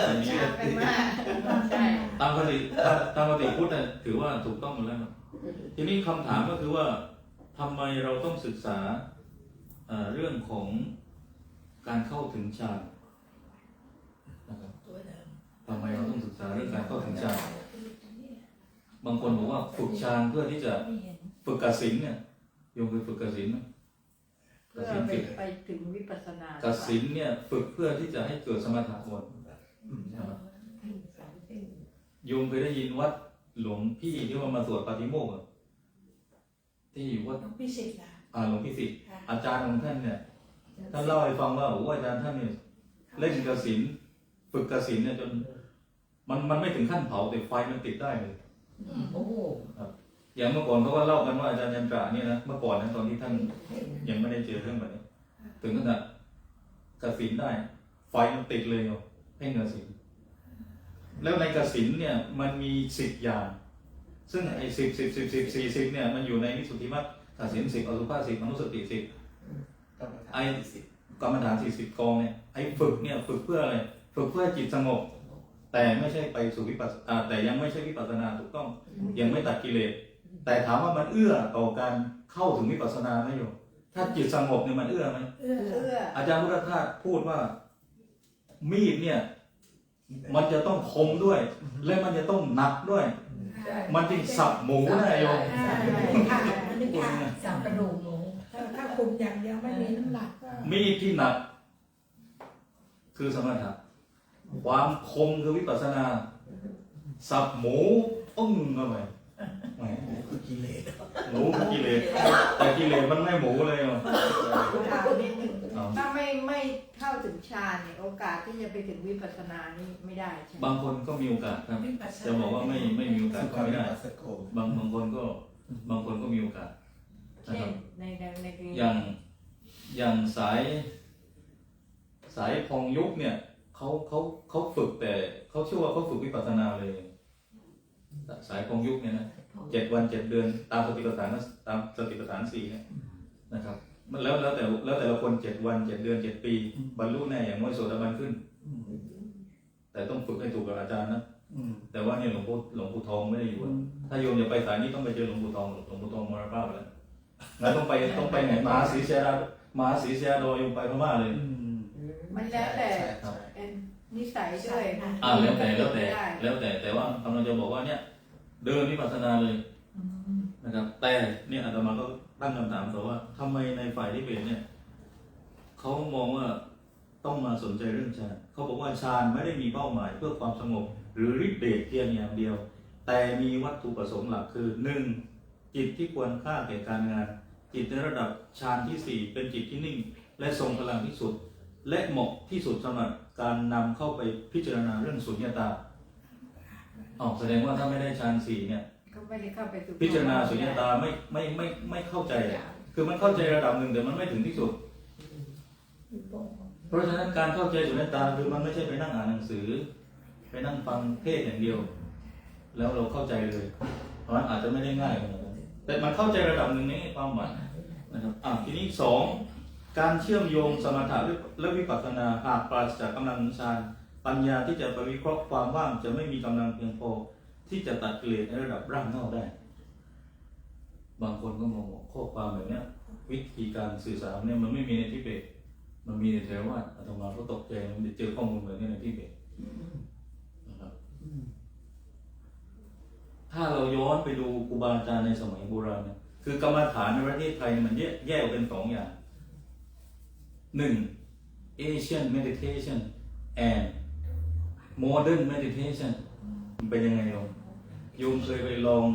อันนี้ เป็นมากใช่ ตามปฏิพุทธน่ะถือว่าถูกต้องหมดแล้วทีนี้คำถามก็คือว่าทำไมเราต้องศึกษาเรื่องของการเข้าถึงฌานนะครับทำไมเราต้องศึกษาเรื่องการเข้าถึงฌานบางคนบอกว่าฝึกฌานเพื่อที่จะฝึกกสิณเนี่ยโยมเคยฝึกกสิณไหม เพื่อไปถึงวิปัสสนาก สิณเนี่ยฝึกเพื่อที่จะให้เกิดสมถะก่อนโยมเคยได้ยินวัดหลวงพี่ที่ว่ามาสวดปาฏิโมกข์ที่วัด ต้องพิเศษละ หลวงพี่สิทธิ์อาจารย์ของท่านเนี่ยท่านเล่าให้ฟังว่าโอ้อาจารย์ท่านเนี่ยเล่นกสิณฝึกกสิณเนี่ยจนมันไม่ถึงขั้นเผาแต่ไฟมันติดได้เลย โอ้โห อย่างเมื่อก่อนเขาก็เล่ากันว่าอาจารย์ยันตระเนี่ยนะเมื่อก่อนนะตอนที่ท่านยังไม่ได้เจอเรื่องแบบนี้ถึงขนาดกสิณได้ไฟมันติดเลยเนาะให้กสิณแล้วในกสิณเนี่ยมันมี10 อย่างซึ่งไอ้10 เนี่ยมันอยู่ในวิสุทธิมรรคกสิณ10อสุภะ10มนุสติ10ไอ้กรรมฐาน40 กองเนี่ยไอ้ฝึกเนี่ยฝึกเพื่ออะไรฝึกเพื่อจิตสงบแต่ไม่ใช่ไปสู่วิปัสสนาแต่ยังไม่ใช่วิปัสสนาถูกต้องยังไม่ตัดกิเลสแต่ถามว่ามันเอื้อต่อการเข้าถึงวิปัสสนาไหมโยมถ้าจิตสงบเนี่ยมันเอื้อไหม เอื้อ อาจารย์พุทธทาสพูดว่า มีดเนี่ยมันจะต้องคมด้วย และมันจะต้องหนักด้วย มันจึงสับหมูได้โยม ค่ะมันเป็นค่ะ สับกระดูกหมู ถ้าคุมอย่างเดียวไม่มีน้ำหนักก็ มีดที่หนัก คือสมถะความคมคือวิปัสสนา สับหมูเข้าไปแหม คือกิเลส หมูคือกิเลสแต่กิเลสมันไม่หมูเลยโยม ถามนิดนึงถ้าไม่เข้าถึงฌานเนี่ยโอกาสที่จะไปถึงวิปัสสนานี่ไม่ได้ใช่ไหม บางคนก็มีโอกาสครับจะบอกว่าไม่มีโอกาสก็ไม่ได้ สโก บางคนก็มีโอกาสนะ เช่ ครั น บ ใน อย่างสายพองยุคเนี่ยเขาฝึกแต่เขาเชื่อว่าเขาฝึกวิปัสสนาเลยสายพองยุคเนี่ยนะ7 วัน 7 เดือนตามสติปัฏฐาน4เนี่ยนะครับมันแล้วแต่ละคน7 วัน 7 เดือน 7 ปีบรรลุแน่อย่างน้อยโสดาบันขึ้น แต่ต้องฝึกให้ถูกกับอาจารย์นะแต่ว่าเนี่ยหลวงปู่ทองไม่ได้อยู่ถ้าโยมอย่าไปสายนี้ต้องไปเจอหลวงปู่ทองมรณภาพไปแล้วงั้นต้องไปไหนมหาศรีเสียโดยไปพม่าเลย มันแล้วแต่นิสัยด้วยนะ แล้วแต่ว่ากำลังจะบอกว่าเนี่ยเดินวิปัสสนาเลยนะครับแต่เนี่ยอาตมาก็ตั้งคำถามต่อว่าทำไมในฝ่ายที่เป็นเนี่ยเขามองว่าต้องมาสนใจเรื่องฌานเขาบอกว่าฌานไม่ได้มีเป้าหมายเพื่อความสงบหรือฤทธิ์เดชเพียงอย่างเดียว แต่มีวัตถุประสงค์หลักคือ 1. จิตที่ควรค่าแก่การงานจิตในระดับฌานที่ 4เป็นจิตที่นิ่งและทรงพลังที่สุดและเหมาะที่สุดสำหรับการนำเข้าไปพิจารณาเรื่องสุญญตาแสดงว่าถ้าไม่ได้ฌาน 4เนี่ย ก็ไม่ได้เข้าไปสู่ พิจารณาสุญญตาไม่เข้าใจคือมันเข้าใจระดับหนึ่งแต่มันไม่ถึงที่สุด เพราะฉะนั้นการเข้าใจสุญญตาคือมันไม่ใช่ไปนั่งอ่านหนังสือไปนั่งฟังเทศอย่างเดียว แล้วเราเข้าใจเลยเพราะฉะนั้นอาจจะไม่ได้ง่ายขนาดนั้นแต่มันเข้าใจระดับหนึ่งนี่ความหมายนะครับทีนี้ 2. การเชื่อมโยงสมถะและวิปัสสนาหากปราศจากกำลังของฌานปัญญาที่จะไปวิเคราะห์ความว่างจะไม่มีกำลังเพียงพอที่จะตัดกิเลสในระดับร่างนอกได้ บางคนก็มองว่าข้อความแบบนี้วิธีการสื่อสารเนี่ยมันไม่มีในทิเบตมันมีในเทรวาสอาตมาก็ตกใจมันเจอข้อมูลแบบนี้ในทิเบตนะครับถ้าเราย้อนไปดูครูบาอาจารย์ในสมัยโบราณเนี่ยคือกรรมฐานในประเทศไทยมันแยกออกเป็น 2 อย่าง 1. Asian meditation and modern meditation มันเป็นยังไงโยมเคยไปลอง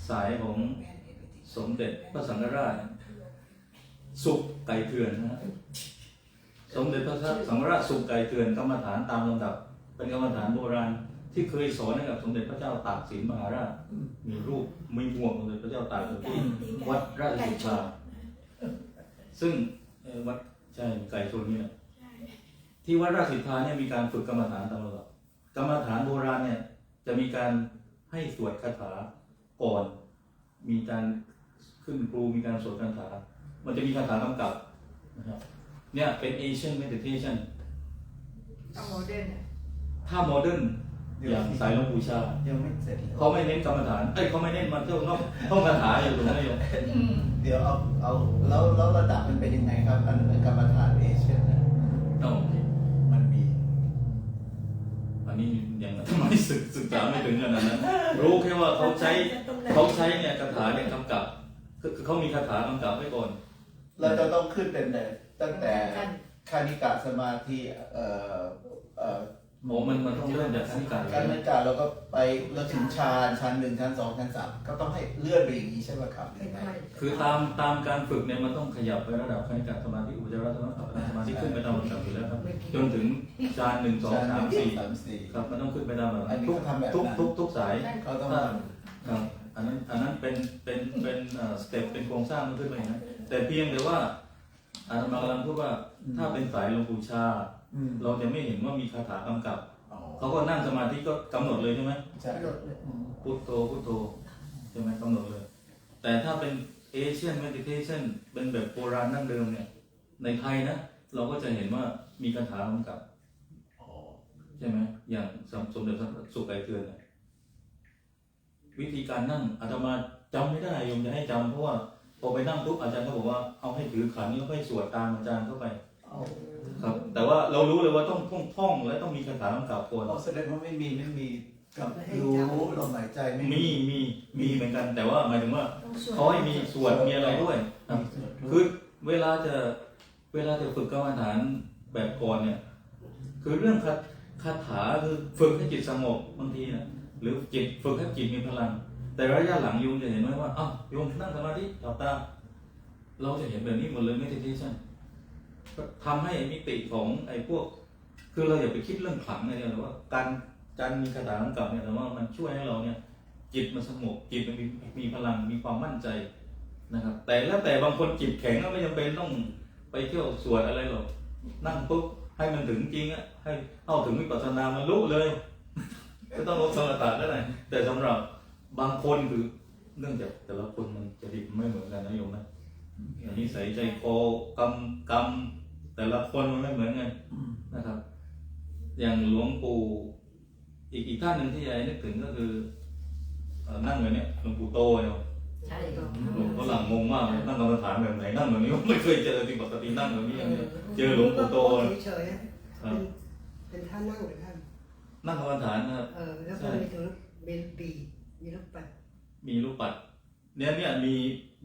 สายของสมเด็จพระสังฆราชสุกไก่เถื่อนนะสมเด็จพระสังฆราชสุกไก่เถื่อนกรรมฐานตามลำดับเป็นกรรมฐานโบราณที่เคยสอนให้กับสมเด็จพระเจ้าตากสินมหาราชมีรูปมีหมวกสมเด็จพระเจ้าตากอยู่ที่วัดราชสิทธาซึ่งวัดใช่ไก่ชนนี่แหละที่วัดราชสิทธาเนี่ยมีการฝึกกรรมฐานตามลำดับกรรมฐานโบราณเนี่ยจะมีการให้สวดคาถาก่อนมีการขึ้นครูมีการสวดคาถามันจะมีคาถากำกับนะครับเนี่ยเป็น Asian meditation ถ้าโมเดิร์น ถ้าโมเดิร์นอย่างสายหลวงปู่ชา ยังไม่เสร็จ เขาไม่เน้นกรรมฐานเขาไม่เน้นมันเท่าท่องคาถาอยู่ตรงนั้นอยู่ เดี๋ยวเอาแล้วระดับมันเป็นยังไงครับอันกรรมฐานเอเชียนนะ โอเค มันมี อันนี้ยังไม่ศึกษาไม่ถึงขนาดนั้นรู้แค่ว่าเขาใช้เนี่ยคาถาเนี่ยกำกับคือเขามีคาถากำกับไว้ก่อน เราจะต้องขึ้นเป็นตั้งแต่คานิกะสมาธิโอ้มันต้องเริ่มจากขั้นการ คานิกะเราก็ไปแล้วถึงฌาน 1 ชั้น 2 ชั้น 3ก็ต้องให้เลื่อนไปอย่างนี้ใช่ไหมครับหรือไง คือตามการฝึกเนี่ยมันต้องขยับไประดับคณิกะสมาธิอุปจารสมาธิสมาธิขึ้นไปตามลำดับอยู่แล้วครับจนถึงฌาน1 2 3 4ครับมันต้องขึ้นไปตามลำดับทุกสาย เขาต้อง ครับอันนั้นเป็นสเต็ปเป็นโครงสร้างมันขึ้นไปนะแต่เพียงแต่ว่าอาตมากำลังพูดว่าถ้าเป็นสายหลวงปู่ชาเราจะไม่เห็นว่ามีคาถากำกับเขาก็นั่งสมาธิก็กำหนดเลยใช่ไหม ใช่ พุทโธใช่ไหมกำหนดเลย แต่ถ้าเป็น Asian meditation เป็นแบบโบราณดั้งเดิมเนี่ยในไทยนะเราก็จะเห็นว่ามีคาถากำกับใช่ไหมอย่างสมเด็จพระสุกไก่เถื่อนวิธีการนั่งอาตมาจำไม่ได้โยมจะให้จำเพราะว่าพอไปนั่งปุ๊บอาจารย์ก็บอกว่าเอาให้ถือขันแล้วค่อยสวดตามอาจารย์เข้าไป โอ้ ครับ แต่ว่าเรารู้เลยว่าต้องท่องและต้องมีคาถากำกับก่อน แสดงว่าไม่มีกับรู้ลมหายใจไม่ มีเหมือนกัน แต่ว่าหมายถึงว่า ต้องสวด เขาให้มีสวดมีอะไรด้วยครับคือเวลาจะฝึกกรรมฐานแบบก่อนเนี่ย คือเรื่องคาถาคือฝึกให้จิตสงบบางทีนะหรือจิตฝึกให้จิตมีพลัง แต่ระยะหลังโยมจะเห็นไหมว่าอ้าวโยมนั่งสมาธิหลับตาเราจะเห็นแบบนี้หมดเลย meditation ทำให้มิติของไอ้พวก คือเราอย่าไปคิดเรื่องขลังอะไรหรือว่าการมีคาถากำกับเนี่ยแต่ว่ามันช่วยให้เราเนี่ย จิตมันสงบจิตมันมีพลังมีความมั่นใจนะครับ แต่แล้วแต่บางคนจิตแข็งก็ไม่จำเป็นต้องไปเที่ยวสวดอะไรหรอกนั่งปุ๊บให้มันถึงจริงอะให้เข้าถึงวิปัสสนามันรู้เลยไม่ต้องลงสมถะก็ได้แต่สำหรับบางคนคือเนื่องจากแต่ละคนมันจะดิบไม่เหมือนกันนะโยมนะนิสัยใจคอกรรมแต่ละคนมันไม่เหมือนกันนะครับ อย่างหลวงปู่อีกท่านหนึ่งที่ยายนึกถึงก็คือนั่งแบบนี้หลวงปู่โตเนาะ ใช่ หลวงพ่อหลังงงมากเลยนั่งกรรมฐานแบบไหนนั่งแบบนี้ไม่เคยเจอที่ปกตินั่งแบบนี้เจอหลวงปู่โต เฉยๆเป็นท่านั่งหรือท่าน นั่งกรรมฐานนะครับ แล้วก็มีตัวเป็นปีมีลูกปัด มีลูกปัดเนี่ย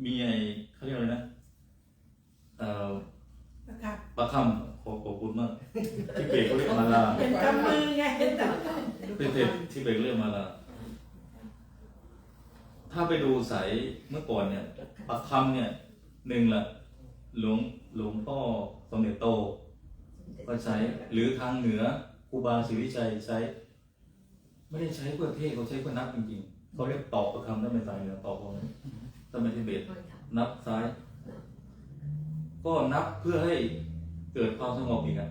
มีไอ้เขาเรียกอะไรนะนะครับ ประคำขอบคุณมากที่เบรกเขาเรียกมาลา เป็นกำมือไงเป็นกำมือ เป็นเทพที่เบรกเรียกมาลาถ้าไปดูสายเมื่อก่อนเนี่ยประคำเนี่ยหนึ่งละหลวงพ่อสมเด็จโตก็ใช้หรือทางเหนือครูบาศรีวิชัยใช้ไม่ได้ใช้เพื่อเทศเขาใช้เพื่อนับจริงๆเขาเรียกตอกประคำถ้าเป็นสายเหนือตอกของถ้าเป็นทิเบตนับซ้าย ก็นับเพื่อให้เกิดความสงบอีกน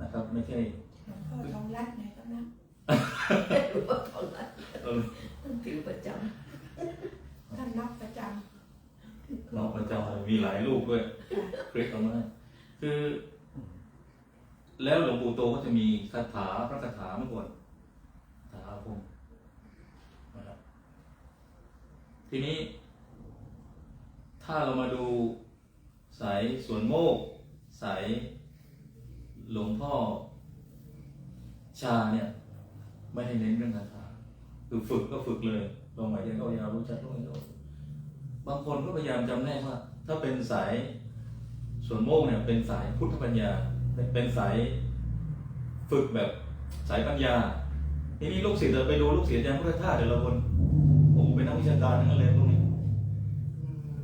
ะครับ ไม่ใช่ พ่อทองรัดไงก็นะ รู้ว่าเท่าไหร่ต้องถือประจ ท่านนับประจ นอกประจำมีหลายรูปด้วยคลิกออกมาคือ แล้วหลวงปู่โตก็จะมีคาถาพระคาถาเมื่อก่อนคาถาอาคมนะครับทีนี้ ถ้าเรามาดูสายสวนโมกสายหลวงพ่อชาเนี่ยไม่ให้เน้นเรื่องคาถาคือฝึกก็ฝึกเลยลงหมายใจเข้ายาวรู้จักรู้ไม่รู้บางคนก็พยายามจำแนกว่า ถ้าเป็นสายสวนโมกเนี่ยเป็นสายพุทธปัญญาเป็นสายฝึกแบบสายปัญญาทีนี้ลูกศิษย์ไปดูลูกศิษย์อาจารย์พุทธทาสแต่ละคนโอ้เป็นนักวิชาการทั้งนั้นเลยพวกนี้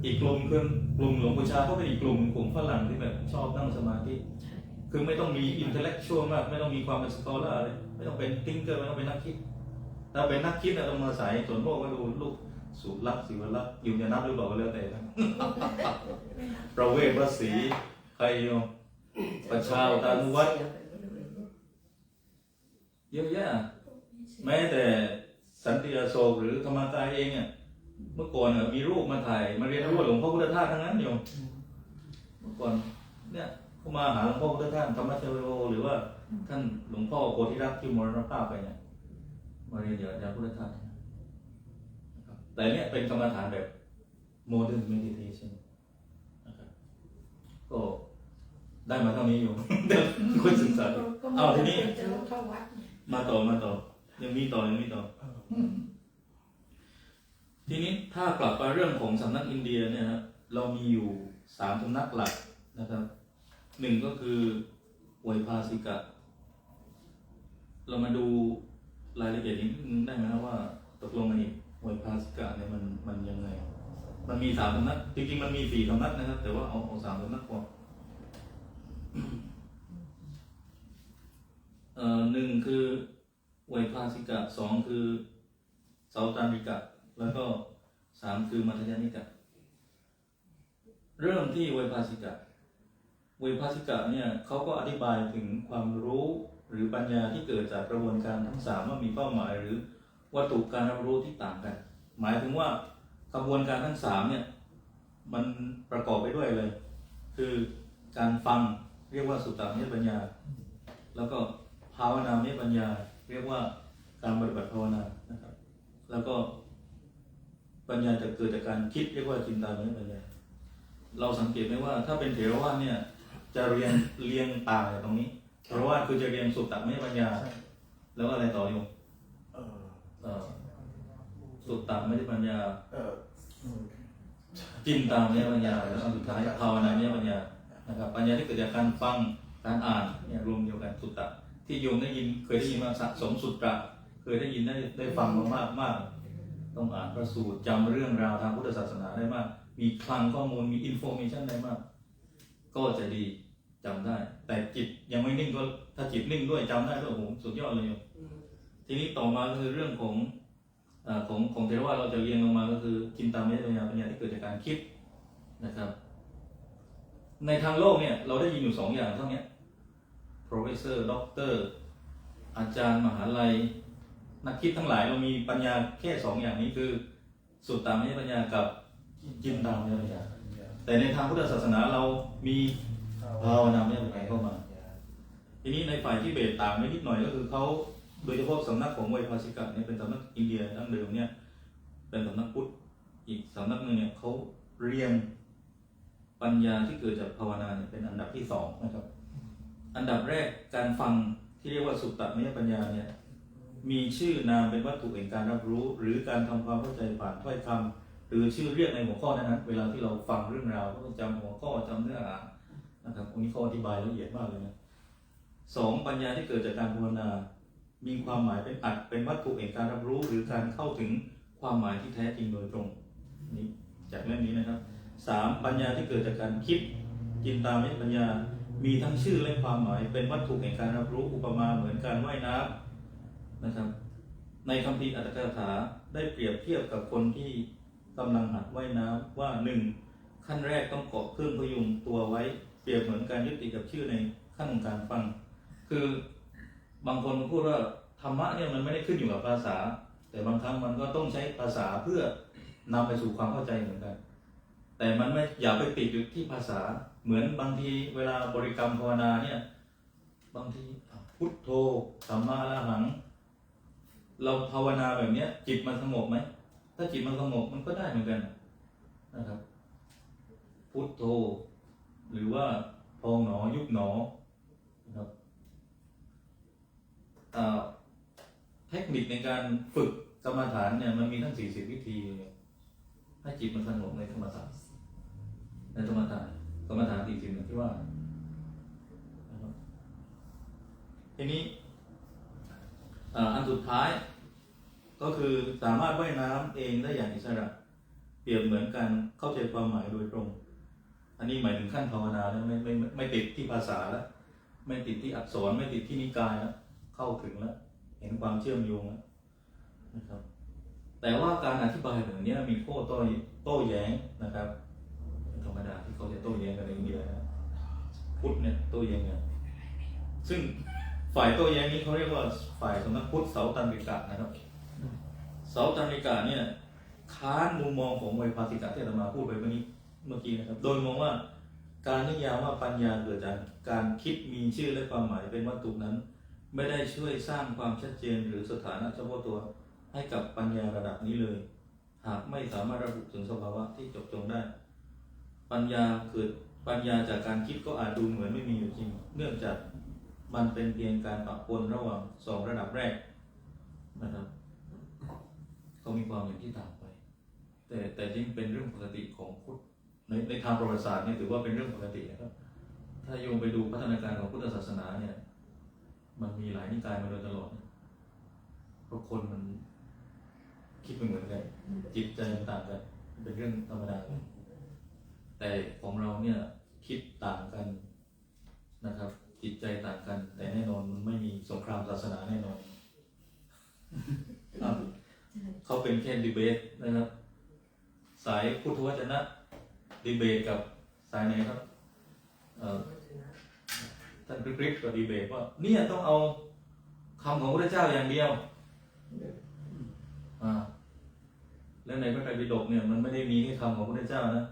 อีกกลุ่มคือกลุ่มหลวงปู่ชาก็เป็นอีกกลุ่มฝรั่งที่แบบชอบนั่งสมาธิคือไม่ต้องมีอินเทลเล็กชวลมากไม่ต้องมีความเป็นสกอลเลอร์เลยไม่ต้องเป็นทิงเกอร์ไม่ต้องเป็นนักคิดถ้าเป็นนักคิดต้องมาสายสวนโมกก็ดูลูกสุรักษ์ศิวรักษ์อยู่จะนับหรือเปล่าก็แล้วแต่นะประเวศวสีใครเนาะ ำ ประชาตานุวัตร เยอะแยะแม้แต่สันติอโศกหรือธรรมกายเองเนี่ยเมื่อก่อนมีรูปมาถ่ายมาเรียนรู้หลวงพ่อพุทธทาสทั้งนั้นโยมเมื่อก่อนเนี่ยเขามาหาหลวงพ่อพุทธทาสธรรมชโยหรือว่าท่านหลวงพ่อโพธิรักษ์ที่มรณภาพไปเนี่ยมาเรียนจากพุทธทาสนะครับแต่เนี่ยเป็นกรรมฐานแบบ modern meditation นะครับก็ได้มาเท่านี้โยม เดี๋ยวคุณศึกษา ำ เอาทีนี้ จะเข้าวัดเนี่ย มาต่อยังมีต่อทีนี้ถ้ากลับไปเรื่องของสำนักอินเดียเนี่ยนะเรามีอยู่3สำนักหลักนะครับ1ก็คือไวยภาสิกะเรามาดูรายละเอียดนิดนึงได้ไหมนะว่าตกลงไอ้ไวยภาสิกะเนี่ยมันยังไงมันมี3สำนักจริงๆมันมี4สำนักนะครับแต่ว่าเอา3สำนักพอ1คือไวยภาสิกะ2คือเสาตานิกะแล้วก็3คือมัธยนิกะเริ่มที่ไวยภาสิกะเนี่ยเขาก็อธิบายถึงความรู้หรือปัญญาที่เกิดจากกระบวนการทั้ง3ว่ามีเป้าหมายหรือวัตถุการรับรู้ที่ต่างกันหมายถึงว่ากระบวนการทั้ง3เนี่ยมันประกอบไปด้วยอะไรคือการฟังเรียกว่าสุตตมยปัญญาแล้วก็ภาวนามยปัญญาเรียกว่าการปฏิบัติภาวนานะครับแล้วก็ปัญญาจะเกิดจากการคิดเรียกว่าจินตามยปัญญาเราสังเกตไหมว่าถ้าเป็นเถรวาทเนี่ย จะเรียงต่างจากตรงนี้ เพราะว่าคือจะเรียงสุตตมยปัญญา ใช่ แล้วก็อะไรต่อโยม เออ สุตตมยปัญญา เออ จินตามยปัญญาแล้วสุดท้ายภาวนามยปัญญานะครับปัญญาที่เกิดจากการฟังการอ่านเนี่ยรวมเดียวกันสุตตะที่โยมได้ยินเคยได้ยินมาสะสมสุตตะเคยได้ยินได้ฟังมามากต้องอ่านพระสูตรจำเรื่องราวทางพุทธศาสนาได้มากมีคลังข้อมูลมีอินโฟเมชันได้มากก็จะดีจำได้ แต่จิตยังไม่นิ่งก็ถ้าจิตนิ่งด้วยจำได้ก็โอ้โหสุดยอดเลยโยมทีนี้ต่อมาก็คือเรื่องของเทรวาสเราจะเรียงลงมาก็คือจินตามยปัญญาปัญญาที่เกิดจากการคิดนะครับในทางโลกเนี่ยเราได้ยินอยู่2อย่างเท่านี้ professor doctor อาจารย์มหาลัยนักคิดทั้งหลายเรามีปัญญาแค่2อย่างนี้คือสุตตามยปัญญากับจินตามยปัญญาแต่ในทางพุทธศาสนาเรามีภาวนามยปัญญาเข้ามาทีนี้ในฝ่ายที่เบตต่างไม่นิดหน่อยก็คือเขาโดยเฉพาะสำนักของไวยภาสิกะเนี่ยเป็นสำนักอินเดียดั้งเดิมเนี่ยเป็นสำนักพุทธอีกสำนักหนึ่งเนี่ยเขาเรียงปัญญาที่เกิดจากภาวนาเนี่ยเป็นอันดับที่2นะครับอันดับแรกการฟังที่เรียกว่าสุตตมยปัญญาเนี่ยมีชื่อนามเป็นวัตถุแห่งการรับรู้หรือการทำความเข้าใจผ่านถ้อยคำหรือชื่อเรียกในหัวข้อนั้นเวลาที่เราฟังเรื่องราวก็ต้องจำหัวข้อจำเนื้อหานะครับอันนี้ข้ออธิบายละเอียดมากเลยนะ2ปัญญาที่เกิดจากการภาวนามีความหมายเป็นอัดเป็นวัตถุแห่งการรับรู้หรือการเข้าถึงความหมายที่แท้จริงโดยตรงนี่จากเรื่องนี้นะครับ3ปัญญาที่เกิดจากการคิดจินตามยปัญญามีทั้งชื่อและความหมายเป็นวัตถุแห่งการรับรู้อุปมาเหมือนการว่ายน้ำนะครับในคัมภีร์อัตถกถาได้เปรียบเทียบกับคนที่กำลังหัดว่ายน้ำว่า1ขั้นแรกต้องเกาะเครื่องพยุงตัวไว้เปรียบเหมือนการยึดติดกับชื่อในขั้นของการฟังคือบางคนพูดว่าธรรมะเนี่ยมันไม่ได้ขึ้นอยู่กับภาษาแต่บางครั้งมันก็ต้องใช้ภาษาเพื่อนำไปสู่ความเข้าใจเหมือนกันแต่มันไม่อย่าไปติดอยู่ที่ภาษาเหมือนบางทีเวลาบริกรรมภาวนาเนี่ยบางทีพุทโธสัมมาอรหังเราภาวนาแบบนี้จิตมันสงบไหมถ้าจิตมันสงบมันก็ได้เหมือนกันนะครับพุทโธหรือว่าพองหนอยุบหนอนะครับเทคนิคในการฝึกกรรมฐานเนี่ยมันมีทั้ง40วิธีให้จิตมันสงบในธรรมฐานกรรมฐาน40ที่ว่าทีนี้อันสุดท้ายก็คือสามารถว่ายน้ำเองได้อย่างอิสระเปรียบเหมือนการเข้าใจความหมายโดยตรงอันนี้หมายถึงขั้นภาวนาแล้วไม่ติดที่ภาษาแล้วไม่ติดที่อักษรไม่ติดที่นิกายแล้วเข้าถึงแล้วเห็นความเชื่อมโยงแล้วนะครับแต่ว่าการอธิบายแบบนี้มีข้อโต้แย้งนะครับธรรมดาที่เขาจะโต้แย้งกันในอินเดียนะพุทธเนี่ยโต้แย้งกันซึ่งฝ่ายโต้แย้งนี้เขาเรียกว่าฝ่ายสำนักพุทธเสาตันติกะนะครับเสาตันติกะเนี่ยค้านมุมมองของไวยภาสิกะที่อาตมาพูดไปเมื่อกี้นะครับโดยมองว่าการนิยามว่าปัญญาเกิดจากการคิดมีชื่อและความหมายเป็นวัตถุนั้นไม่ได้ช่วยสร้างความชัดเจนหรือสถานะเฉพาะตัวให้กับปัญญาระดับนี้เลยหากไม่สามารถระบุถึงสภาวะที่จบจงได้ปัญญาจากการคิดก็อาจดูเหมือนไม่มีอยู่จริงเนื่องจากมันเป็นเพียงการปะปนระหว่าง2ระดับแรกนะครับเขามีความเห็นที่ต่างไปแต่จริงเป็นเรื่องปกติของพุทธในทางประวัติศาสตร์เนี่ยถือว่าเป็นเรื่องปกตินะครับถ้าโยงไปดูพัฒนาการของพุทธศาสนาเนี่ยมันมีหลายนิกายมาโดยตลอดเพราะคนมันคิดไม่เหมือนกันจิตใจมันต่างกันเป็นเรื่องธรรมดาแต่ของเราเนี่ยคิดต่างกันนะครับจิตใจต่างกันแต่แน่นอนมันไม่มีสงครามศาสนาแน่นอนเขาเป็นแค่ดีเบตนะครับสายพุทธวจนะดีเบตกับสายไหนครับท่านคริสก็ดีเบตว่าเนี่ยต้องเอาคำของพระเจ้าอย่างเดียวแล้วในพระไตรปิฎกเนี่ยมันไม่ได้มีแค่คำของพระเจ้านะ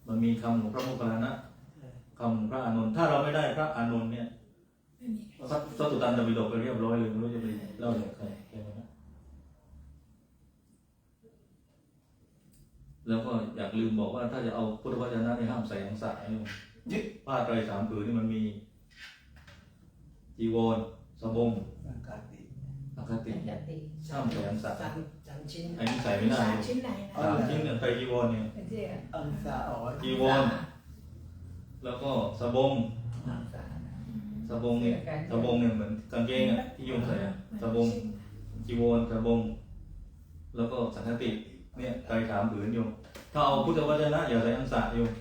มันมีคำของพระโมคคัลลานะคำของพระอานนท์ถ้าเราไม่ได้พระอานนท์เนี่ยสัตตุตันตปิฎกไปเรียบร้อยเลยไม่รู้จะไปเล่าอย่างไรแล้วก็อยากลืมบอกว่าถ้าจะเอาพุทธวจนะในห้ามใส่อังสะ ผ้าไตรสามผืนนี่มันมีจีวรสบง อากาศดี อคติ จะตี ช่ามแสงสัก สามชิ้น อันนี้ใส่ไม่ได้ สามชิ้นไหนนะ สามชิ้นเนี่ยไตรจีวรเนี่ย เป็นเสีย อังสาอ๋อ จีวรแล้วก็สบงสบงเนี่ยสบงเนี่ยเหมือนกางเกงอ่ะที่โยมใส่อะสบงจีวรสบงแล้วก็สังฆติเนี่ยไตรสามผืนโยมถ้าเอาพุทธวจนะอย่าใส่อังสะโยม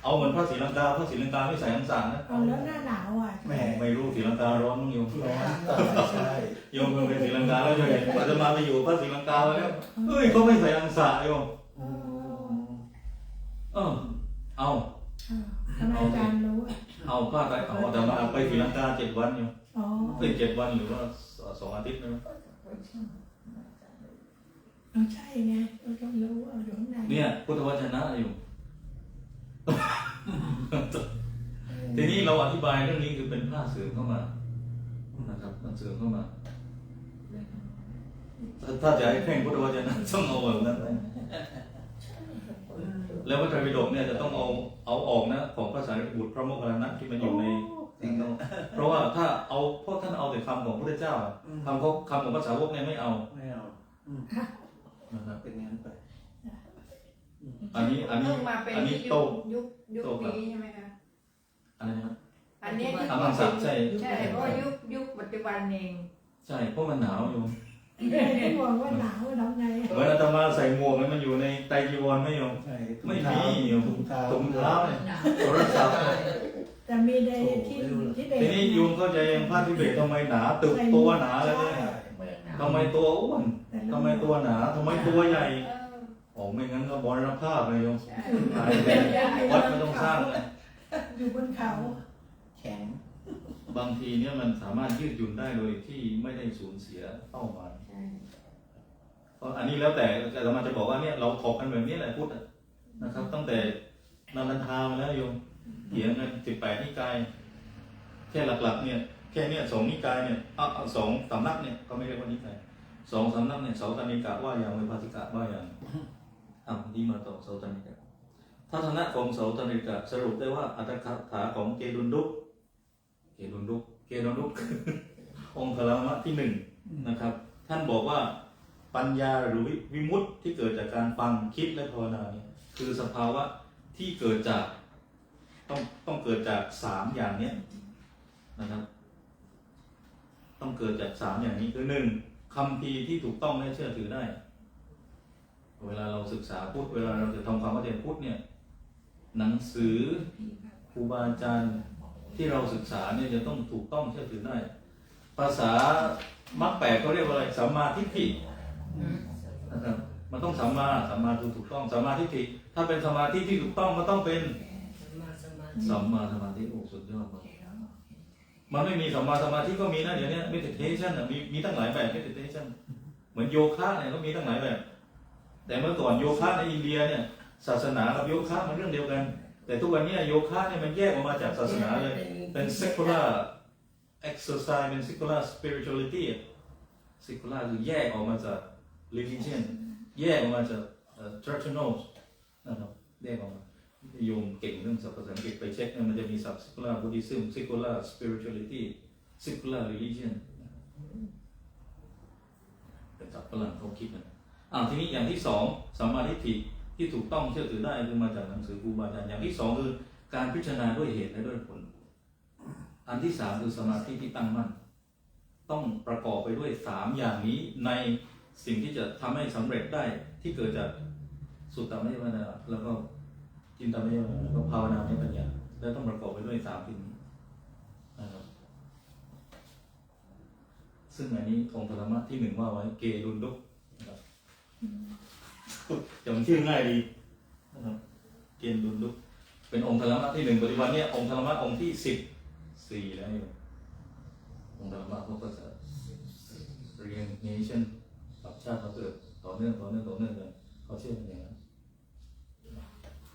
เอาเหมือนพระศรีลังกาไม่ใส่อังสะนะ เอาแล้วหน้าหนาวอ่ะ แหม่ ไม่รู้ศรีลังการ้อนมั้งโยม ร้อนใช่ โยมเป็นศรีลังกาแล้วจะเห็นอาจจะมาไปอยู่พระศรีลังกาแล้วเฮ้ยเขาไม่ใส่อังสะโยม เอา ทำไมอาจารย์รู้อ่ะ เอาผ้าไตรเอาแต่มาไปศรีลังกา7 วันอยู่ อ๋อ 7 วันหรือว่า2 อาทิตย์นะ เอาใช่ไงเราต้องรู้เอาอยู่ข้างใน เนี่ยพุทธวจนะอยู่ ทีนี้เราอธิบายเรื่องนี้คือเป็นผ้าเสริมเข้ามานะครับมันเสริมเข้ามา ถ้าจะให้แข่งพุทธวจนะต้องเอาแบบนั้นแล้วพระไตรปิฎกเนี่ยจะต้องเอาออกนะของพระสารีบุตรพระโมคคัลลานะที่มันอยู่ใน จริงเหรอ เพราะว่าถ้าเอาพวกท่านเอาแต่คำของพระพุทธเจ้าคำของพระสาวกเนี่ยไม่เอา ไม่เอา นะครับ เป็นงั้นไป อันนี้ เพิ่งมาเป็นที่ โต ยุคนี้ใช่ไหมคะ อะไรนะครับ อันนี้ อมังสักใช่ ใช่เพราะว่ายุคปัจจุบันเอง ใช่เพราะมันหนาวอยู่ ไม่ได้บอกว่าหนาวแล้วไง เหมือนอาตมาใส่หมวกเนี่ยมันอยู่ในไตรจีวรไหม่ยง ใช่ ไม่มีอยู่ ถุงเท้า ถุงเท้าเนี่ยโทรศัพท์ แต่มีในที่เบต ทีนี้โยมเข้าใจยังผ้าทิเบตทำไมหนาตึกตัวหนาเลยเนี่ยทำไมตัวอ้วนทำไมตัวหนาทำไมตัวใหญ่ เออ โอ้ไม่งั้นก็บรณภาพเลยโยม ใช่ ตายไปวัดไม่ต้องสร้างเลย อยู่บนเขา แข็ง บางทีเนี่ยมันสามารถยืดหยุ่นได้โดยที่ไม่ได้สูญเสียเป้าหมาย ใช่ เพราะอันนี้แล้วแต่อาตมาจะบอกว่าเนี่ยเราถกกันแบบนี้แหละพุทธนะครับ ตั้งแต่นันทามาแล้วโยมเถียงกัน18 นิกายแค่หลักๆเนี่ยแค่เนี่ย2 นิกายเนี่ย2 สำนักเนี่ยก็ไม่เรียกว่านิกาย2 สำนักเนี่ยเสาตนิกะว่าอย่างเวปาติกะว่าอย่างนี่มาต่อเสาตนิกะทัศนะของเสาตนิกะสรุปได้ว่าอัตถกถาของเกดุนดุกองค์คารมะที่1นะครับ ท่านบอกว่าปัญญาหรือวิมุตติที่เกิดจากการฟังคิดและภาวนาเนี่ยคือสภาวะที่เกิดจากต้องเกิดจาก3 อย่างเนี้ยนะครับ ต้องเกิดจาก3 อย่างนี้คือ1 คัมภีร์ที่ถูกต้องและเชื่อถือได้ เวลาเราศึกษาพุทธเวลาเราจะทำความเข้าใจพุทธเนี่ยหนังสือครูบาอาจารย์ที่เราศึกษาเนี่ยจะต้องถูกต้องเชื่อถือได้ ภาษามรรค 8เขาเรียกว่าอะไรสัมมาทิฏฐินะครับมันต้องสัมมาถูกต้องสัมมาทิฏฐิถ้าเป็นสมาธิที่ถูกต้องก็ต้องเป็นสัมมาสมาธิโอ้สุดยอดมากมันไม่มีสัมมาสมาธิก็มีนะเดี๋ยวนี้ meditation มีตั้งหลายแบบ meditation เหมือนโยคะเนี่ยก็มีตั้งหลายแบบ แต่เมื่อก่อนโยคะในอินเดียเนี่ยศาสนากับโยคะมันเรื่องเดียวกัน แต่ทุกวันนี้โยคะเนี่ยมันแยกออกมาจากศาสนาเลยเป็น secular exercise เป็น secular spirituality secular คือแยกออกมาจาก religion แยกออกมาจากtraditional นะครับแยกออกมาโยมเก่งเรื่องศัพท์ภาษาอังกฤษไปเช็คเนี่ยมันจะมีศัพท์ secular Buddhism secular spirituality secular religion เป็นศัพท์ฝรั่งเขาคิดนะทีนี้อย่างที่2สัมมาทิฏฐิที่ถูกต้องเชื่อถือได้คือมาจากหนังสือครูบาอาจารย์อย่างที่2คือการพิจารณาด้วยเหตุและด้วยผลอันที่3คือสมาธิที่ตั้งมั่นต้องประกอบไปด้วย3 อย่างนี้ในสิ่งที่จะทำให้สำเร็จได้ที่เกิดจากสุตตมยปัญญาแล้วก็จินตมยปัญญาแล้วก็ภาวนามยปัญญาแล้วต้องประกอบไปด้วย3 สิ่งนี้นะครับซึ่งอันนี้องค์ธรรมะที่1ว่าไว้เกดุนดุกนะครับจำชื่อง่ายดีนะครับเกดุนดุกเป็นองค์ธรรมะที่1ปัจจุบันเนี่ยองค์ธรรมะองค์ที่14แล้วอยู่องค์ธรรมะเขาก็จะเรียงเนชั่นปรับชาติมาเกิดต่อเนื่องกันเขาเชื่อกันอย่างนั้น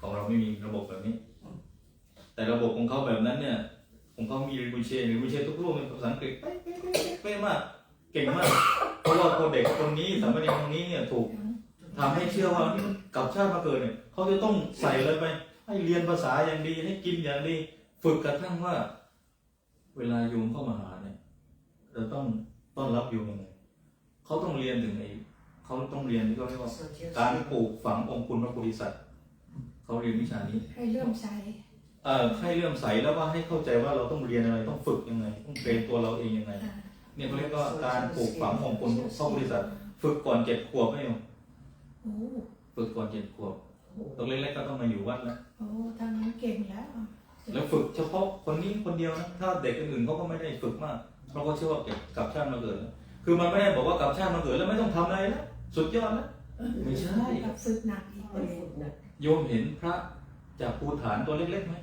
ของเราไม่มีระบบแบบนี้แต่ระบบของเขาแบบนั้นเนี่ยของเขามีริบูเช่ทุกรูปเป็นภาษาอังกฤษเป๊ะมากเก่งมากเพราะว่าคนเด็กคนนี้สามเณรคนนี้เนี่ยถูกทำให้เชื่อว่านี่มันกลับชาติมาเกิดเนี่ยเขาจะต้องใส่เลยไป ให้เรียนภาษาอย่างดีให้กินอย่างดีฝึกกระทั่งว่า เวลาโยมเข้ามาหาเนี่ยเราต้องต้อนรับโยมยังไงเขาต้องเรียนถึงเขาต้องเรียนที่เขาเรียกว่าการปลูกฝังองค์คุณพระโพธิสัตว์เขาเรียนวิชานี้ ให้เริ่อมใส ให้เลื่อมใสแล้วว่าให้เข้าใจว่าเราต้องเรียนอะไรต้องฝึกยังไงต้องเตรียมตัวเราเองยังไงเนี่ยเขาเรียกว่าการปลูกฝังองค์คุณพระโพธิสัตว์ฝึกก่อน7 ขวบไม่หรอ โอ้ ฝึกก่อน7 ขวบตอนเล็กๆก็ต้องมาอยู่วัดแล้ว โอ้ทางนั้นเก่งแล้ว แล้วฝึกเฉพาะคนนี้คนเดียวนะถ้าเด็กอื่นๆเขาก็ไม่ได้ฝึกมากเพราะเขาเชื่อว่าเก็บกลับชาติมาเกิดแล้วคือมันไม่ได้บอกว่ากลับชาติมาเกิดแล้วไม่ต้องทำอะไรแล้วสุดยอดแล้วไม่ใช่ กับฝึกหนักอีก มันฝึกนะ โยมเห็นพระจากภูฐานตัวเล็กๆไหม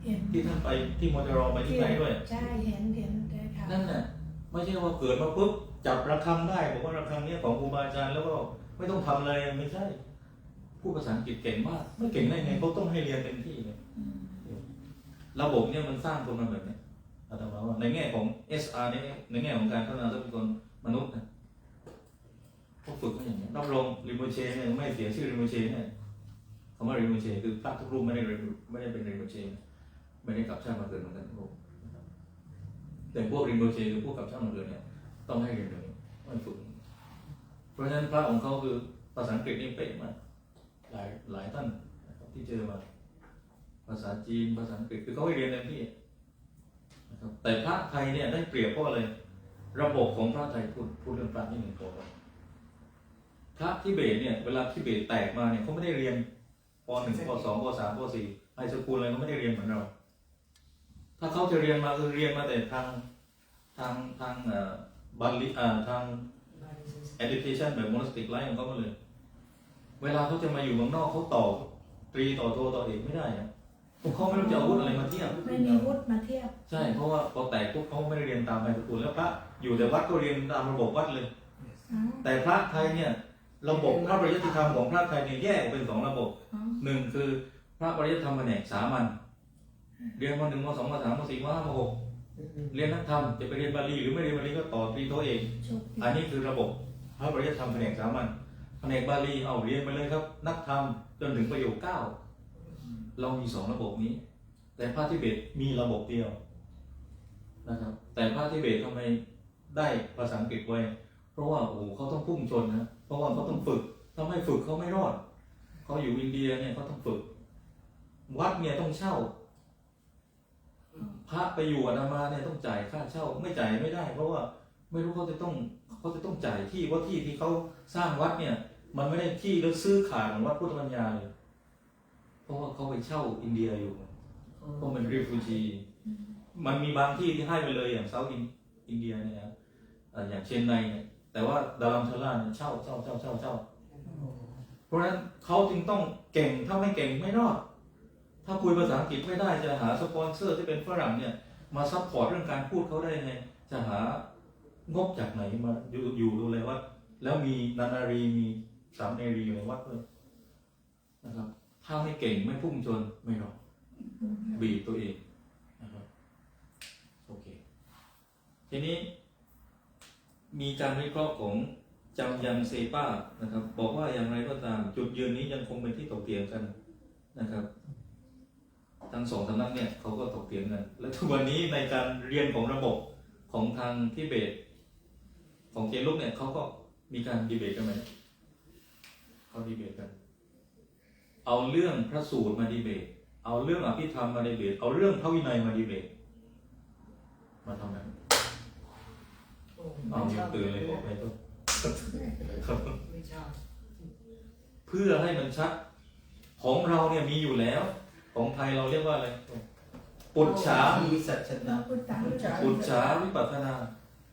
เห็น ที่ท่านไปที่มอเตอร์ไปที่ไหนด้วย ใช่เห็นได้ค่ะ นั่นน่ะไม่ใช่ว่าเกิดมาปุ๊บจับระฆังได้บอกว่าระฆังเนี้ยของครูบาอาจารย์แล้วก็ไม่ต้องทำอะไรไม่ใช่พูดภาษาอังกฤษเก่งมากไม่เก่งได้ไงเขาต้องให้เรียนเต็มที่เลยระบบเนี่ยมันสร้างคนมาแบบนี้อาตมาว่าในแง่ของ SR ในแง่ของการพัฒนาทรัพยากรมนุษย์นะเขาฝึกมาอย่างนี้รับรองริโมเชเนี่ยไม่เสียชื่อริโมเชเนี่ยคำว่าริโมเชคือพระทุกรูปไม่ได้เป็นริโมเชไม่ได้กลับชาติมาเกิดเหมือนกันทุกรูปแต่พวกริโมเชคือพวกกลับชาติมาเกิดเนี่ยต้องให้เรียนแบบนี้ไม่ฝึกเพราะฉะนั้นพระของเขาคือภาษาอังกฤษนี่เป๊ะมากหลายท่านที่เจอมาภาษาจีนภาษาอังกฤษคือเขาให้เรียนเต็มที่นะครับแต่พระไทยเนี่ยได้เปรียบเพราะอะไรระบบของพระไทยพูดเรื่องพระนี่หนึ่งตัวพระทิเบตเนี่ยเวลาทิเบตแตกมาเนี่ยเขาไม่ได้เรียนป .1 ป .2 ป .3 ป .4 ไฮสคูลอะไรเขาไม่ได้เรียนเหมือนเรา ถ้าเขาจะเรียนมาคือเรียนมาแต่ทางบัลลิทาง education แบบ monastic life ของเขามาเลยเวลาเขาจะมาอยู่เมืองนอกเขาต่อตรีต่อโทต่อเอกไม่ได้นะพวกเขาไม่รู้จะเอาวุฒิอะไรมาเทียบ ไม่มีวุฒิมาเทียบ ใช่เพราะว่าพอแตกปุ๊บเขาไม่ได้เรียนตามไฮสคูลแล้วพระอยู่แต่วัดก็เรียนตามระบบวัดเลย แต่พระไทยเนี่ยระบบพระปริยัติธรรมของพระไทยเนี่ยแยกออกเป็น2 ระบบหนึ่งคือพระปริยัติธรรมแผนกสามัญเรียนม.1 ม.2 ม.3 ม.4 ม.5 ม.6 เรียนนักธรรมจะไปเรียนบาลีหรือไม่เรียนบาลีก็ต่อตรีโทเอกอันนี้คือระบบพระปริยัติธรรมแผนกสามัญแผนกบาลีเอาเรียนไปเลยครับนักธรรมจนถึงประโยค 9เรามี2 ระบบนี้แต่พระทิเบตมีระบบเดียวนะครับแต่พระทิเบตทำไมได้ภาษาอังกฤษไว้เพราะว่าโอ้โหเขาต้องพุ่งชนนะเพราะว่าเขาต้องฝึกถ้าไม่ฝึกเขาไม่รอดเขาอยู่อินเดียเนี่ยเขาต้องฝึกวัดเนี่ยต้องเช่าพระไปอยู่อาตมาเนี่ยต้องจ่ายค่าเช่าไม่จ่ายไม่ได้ เพราะว่าไม่รู้เขาจะต้องจ่ายที่ว่าที่ที่เขาสร้างวัดเนี่ยมันไม่ได้ที่แล้วซื้อขาดเหมือนวัดพุทธปัญญาเลยเพราะว่าเขาไปเช่าอินเดียอยู่เพราะมันรีฟูจีมันมีบางที่ที่ให้ไปเลยอย่างเซาท์อินเดียเนี่ยอย่างเชียงในเนี่ยแต่ว่าดารัมชาลาเนี่ยเช่าเพราะฉะนั้นเขาจึงต้องเก่งถ้าไม่เก่งไม่รอดถ้าคุยภาษาอังกฤษไม่ได้จะหาสปอนเซอร์ที่เป็นฝรั่งเนี่ยมาซัพพอร์ตเรื่องการพูดเขาได้ยังไงจะหางบจากไหนมาอยู่ดูเลยว่าแล้วมีนานารีมีสามเนรีอยู่ในวัดด้วยนะครับถ้าไม่เก่งไม่พุ่งชนไม่รอดบีบตัวเองนะครับโอเคทีนี้มีการวิเคราะห์ของจำยังเซป้านะครับบอกว่าอย่างไรก็ตามจุดยืนนี้ยังคงเป็นที่ถกเถียงกันนะครับทั้ง2 สำนักเนี่ยเขาก็ถกเถียงกันและทุกวันนี้ในการเรียนของระบบของทางทิเบตของเจลุกเนี่ยเขาก็มีการดีเบตกันไหมเขาดีเบตกันเอาเรื่องพระสูตรมาดีเบตเอาเรื่องอภิธรรมมาดีเบตเอาเรื่องพระวินัยมาดีเบตมาทำแบบเอาอย่างตื่นเลยบอกไปก็ไม่ชอบ เพื่อให้มันชัดของเราเนี่ยมีอยู่แล้วของไทยเราเรียกว่าอะไรปุจฉา มีสัจนะ ปุจฉาวิปัสสนา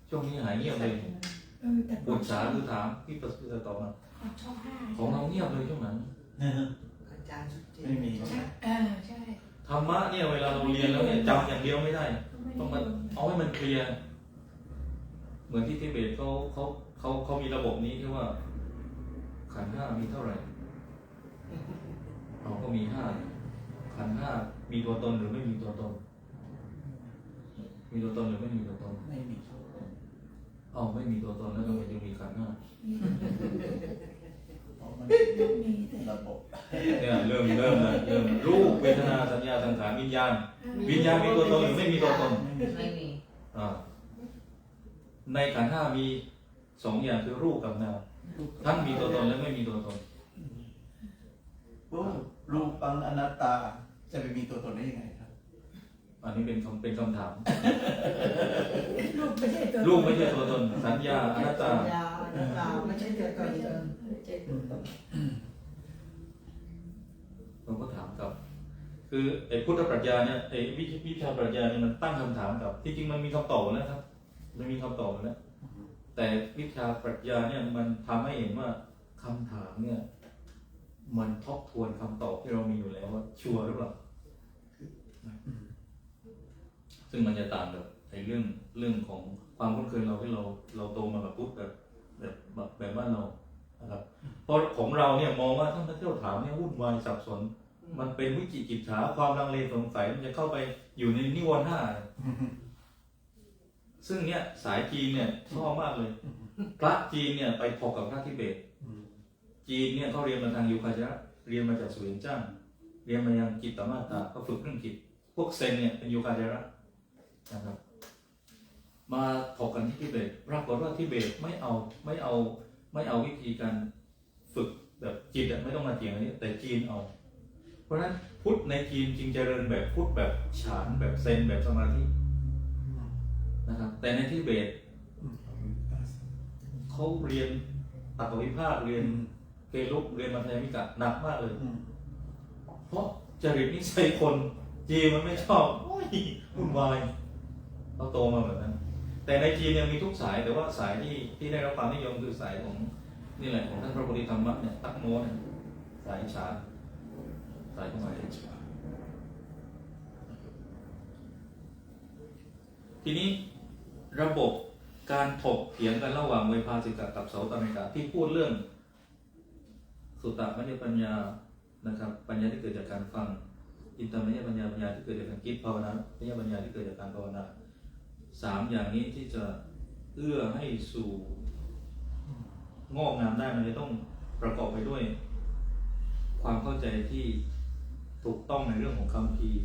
ช่วงนี้หายเงียบเลยปุจฉาคือถามวิปัสสนาต่อมาของเราเงียบเลยช่วงนั้น อาจารย์สุดจริง ไม่มี ใช่ ธรรมะเนี่ยเวลาเราเรียนแล้วเนี่ยจำอย่างเดียวไม่ได้ต้องมาเอาให้มันเคลียร์เหมือนที่ทิเบตเขามีระบบนี้ที่ว่าขันธ์ 5มีเท่าไหร่เราก็มี5ขันธ์ 5มีตัวตนหรือไม่มีตัวตนมีตัวตนหรือไม่มีตัวตน ไม่มี ไม่มีตัวตนแล้วทำไมจึงมีขันธ์ 5 อ๋อ ราะมัน มีแต่ ระบบ เนี่ยเริ่มรูปเวทนาสัญญาสังขารวิญญาณวิญญาณมีตัวตนหรือไม่มีตัวตน ไม่มี อ่าในขันธ์ห้ามีสองอย่างคือรูปกับนามทั้งมีตัวตนและไม่มีตัวตน รูปปังอนัตตาจะไปมีตัวตนได้ยังไงครับ อันนี้เป็นคำถาม รูปไม่ใช่ตัว รูปไม่ใช่ตัวตนสัญญาอนัตตา สัญญาอนัตตาไม่ใช่ตัวตน ไม่ใช่ตัวตน ผมก็ถามกับ คือไอ้พุทธปรัชญาเนี่ยไอ้วิชาปรัชญาเนี่ยมันตั้งคำถามกับที่จริงมันมีคำตอบแล้วครับมันมีคำตอบแล้วแต่วิชาปรัชญาเนี่ยมันทำให้เห็นว่าคำถามเนี่ยมันทบทวนคำตอบที่เรามีอยู่แล้วว่าชัวร์หรือเปล่าซึ่งมันจะต่างกับไอ้เรื่องของความคุ้นเคยเราที่เราโตมากับพุทธแบบบ้านเรานะครับเพราะของเราเนี่ยมองว่าท่านพระเจ้าถามเนี่ยวุ่นวายสับสนมันเป็นวิจิกิจฉาความลังเลสงสัยมันจะเข้าไปอยู่ในนิวรณ์ห้าซึ่งเนี่ยสายจีนเนี่ยชอบมากเลยพระจีนเนี่ยไปถกกับพระทิเบตจีนเนี่ยเขาเรียนมาทางยูคาจาระเรียนมาจากสุเวียนจ้างเรียนมายังจิตตมาตาเขาฝึกเรื่องจิตพวกเซนเนี่ยเป็นยูคาจาระนะครับมาถกกันที่ทิเบตปรากฏว่าทิเบตไม่เอาวิธีการฝึกแบบจิตไม่ต้องมาเถียงอันนี้แต่จีนเอาเพราะฉะนั้นพุทธในจีนจึงเจริญแบบพุทธแบบฌานแบบเซนแบบสมาธินะครับแต่ในทิเบตเขาเรียนตัดวิภาคเรียนเกลุกเรียนมัธยมิกะหนักมากเลยเพราะจริตนิสัยคนจีนมันไม่ชอบวุ่นวายเขาโตมาแบบนั้นแต่ในจีนยังมีทุกสายแต่ว่าสายที่ได้รับความนิยมคือสายของนี่แหละของท่านพระโพธิธรรมะเนี่ยตักโมเนี่ยสายฌานสายเข้ามาทีนี้ระบบการถกเถียงกันระหว่างไวภาสิกะกับเสาตมิกะที่พูดเรื่องสุตตมยปัญญานะครับปัญญาที่เกิดจากการฟังอินทรมยปัญญาที่เกิดจากการคิดภาวนาปัญญาที่เกิดจากการภาวนาสามอย่างนี้ที่จะเอื้อให้สู่งอกงามได้มันจะต้องประกอบไปด้วยความเข้าใจที่ถูกต้องในเรื่องของคัมภีร์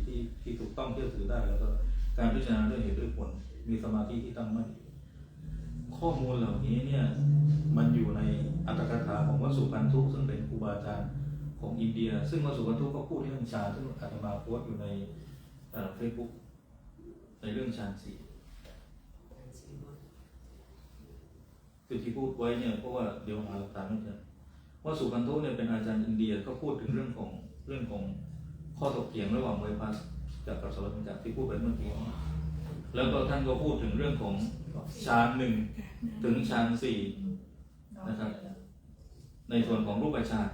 ที่ถูกต้องเชื่อถือได้แล้วก็การพิจารณาด้วยเหตุด้วยผลมีสมาธิที่ตั้งมั่นข้อมูลเหล่านี้เนี่ยมันอยู่ในอัตถกถาของวสุพันธุซึ่งเป็นครูบาอาจารย์ของอินเดียซึ่งวสุพันธุก็พูดเรื่องฌานซึ่งอาตมาโพสต์อยู่ในเฟซบุ๊กในเรื่องฌานสี่คือที่พูดไว้เนี่ยเพราะว่าเดี๋ยวหาหลักฐานไม่เจอวสุพันธุเนี่ยเป็นอาจารย์อินเดียก็พูดถึงเรื่องของข้อถกเถียงระหว่างไวภาสกับเสาตมิกะที่พูดไปเมื่อกี้แล้วก็ท่านก็พูดถึงเรื่องของฌานหนึ่งถึงฌานสี่นะครับในส่วนของรูปฌาน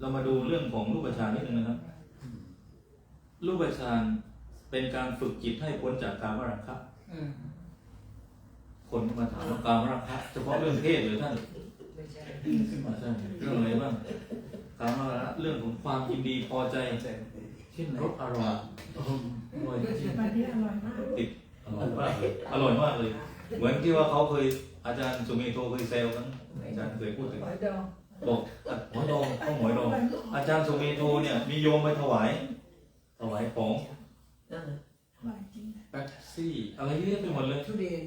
เรามาดูเรื่องของรูปฌานนิดนึงนะครับรูปฌานเป็นการฝึกจิตให้พ้นจากกามราคะคนมาถามว่ากามราคะเฉพาะเรื่องเพศหรือท่าน ไม่ใช่ ใช่เรื่องอะไรบ้างกามราคะเรื่องของความยินดีพอใจเช่นรสอร่อยจริง วันนี้อร่อยมาก ติดอร่อยมากเลยอร่อยมากเลยเหมือนที่ว่าเขาเคยอาจารย์สุเมโทเคยแซวกันอาจารย์เคยพูดถึง หอยดอง บอกหอยดองข้าวหอยดองอาจารย์สุเมโทเนี่ยมีโยมไปถวายของ อร่อยจริง แป๊บซี่อะไรเยอะไปหมดเลย ทุเรียน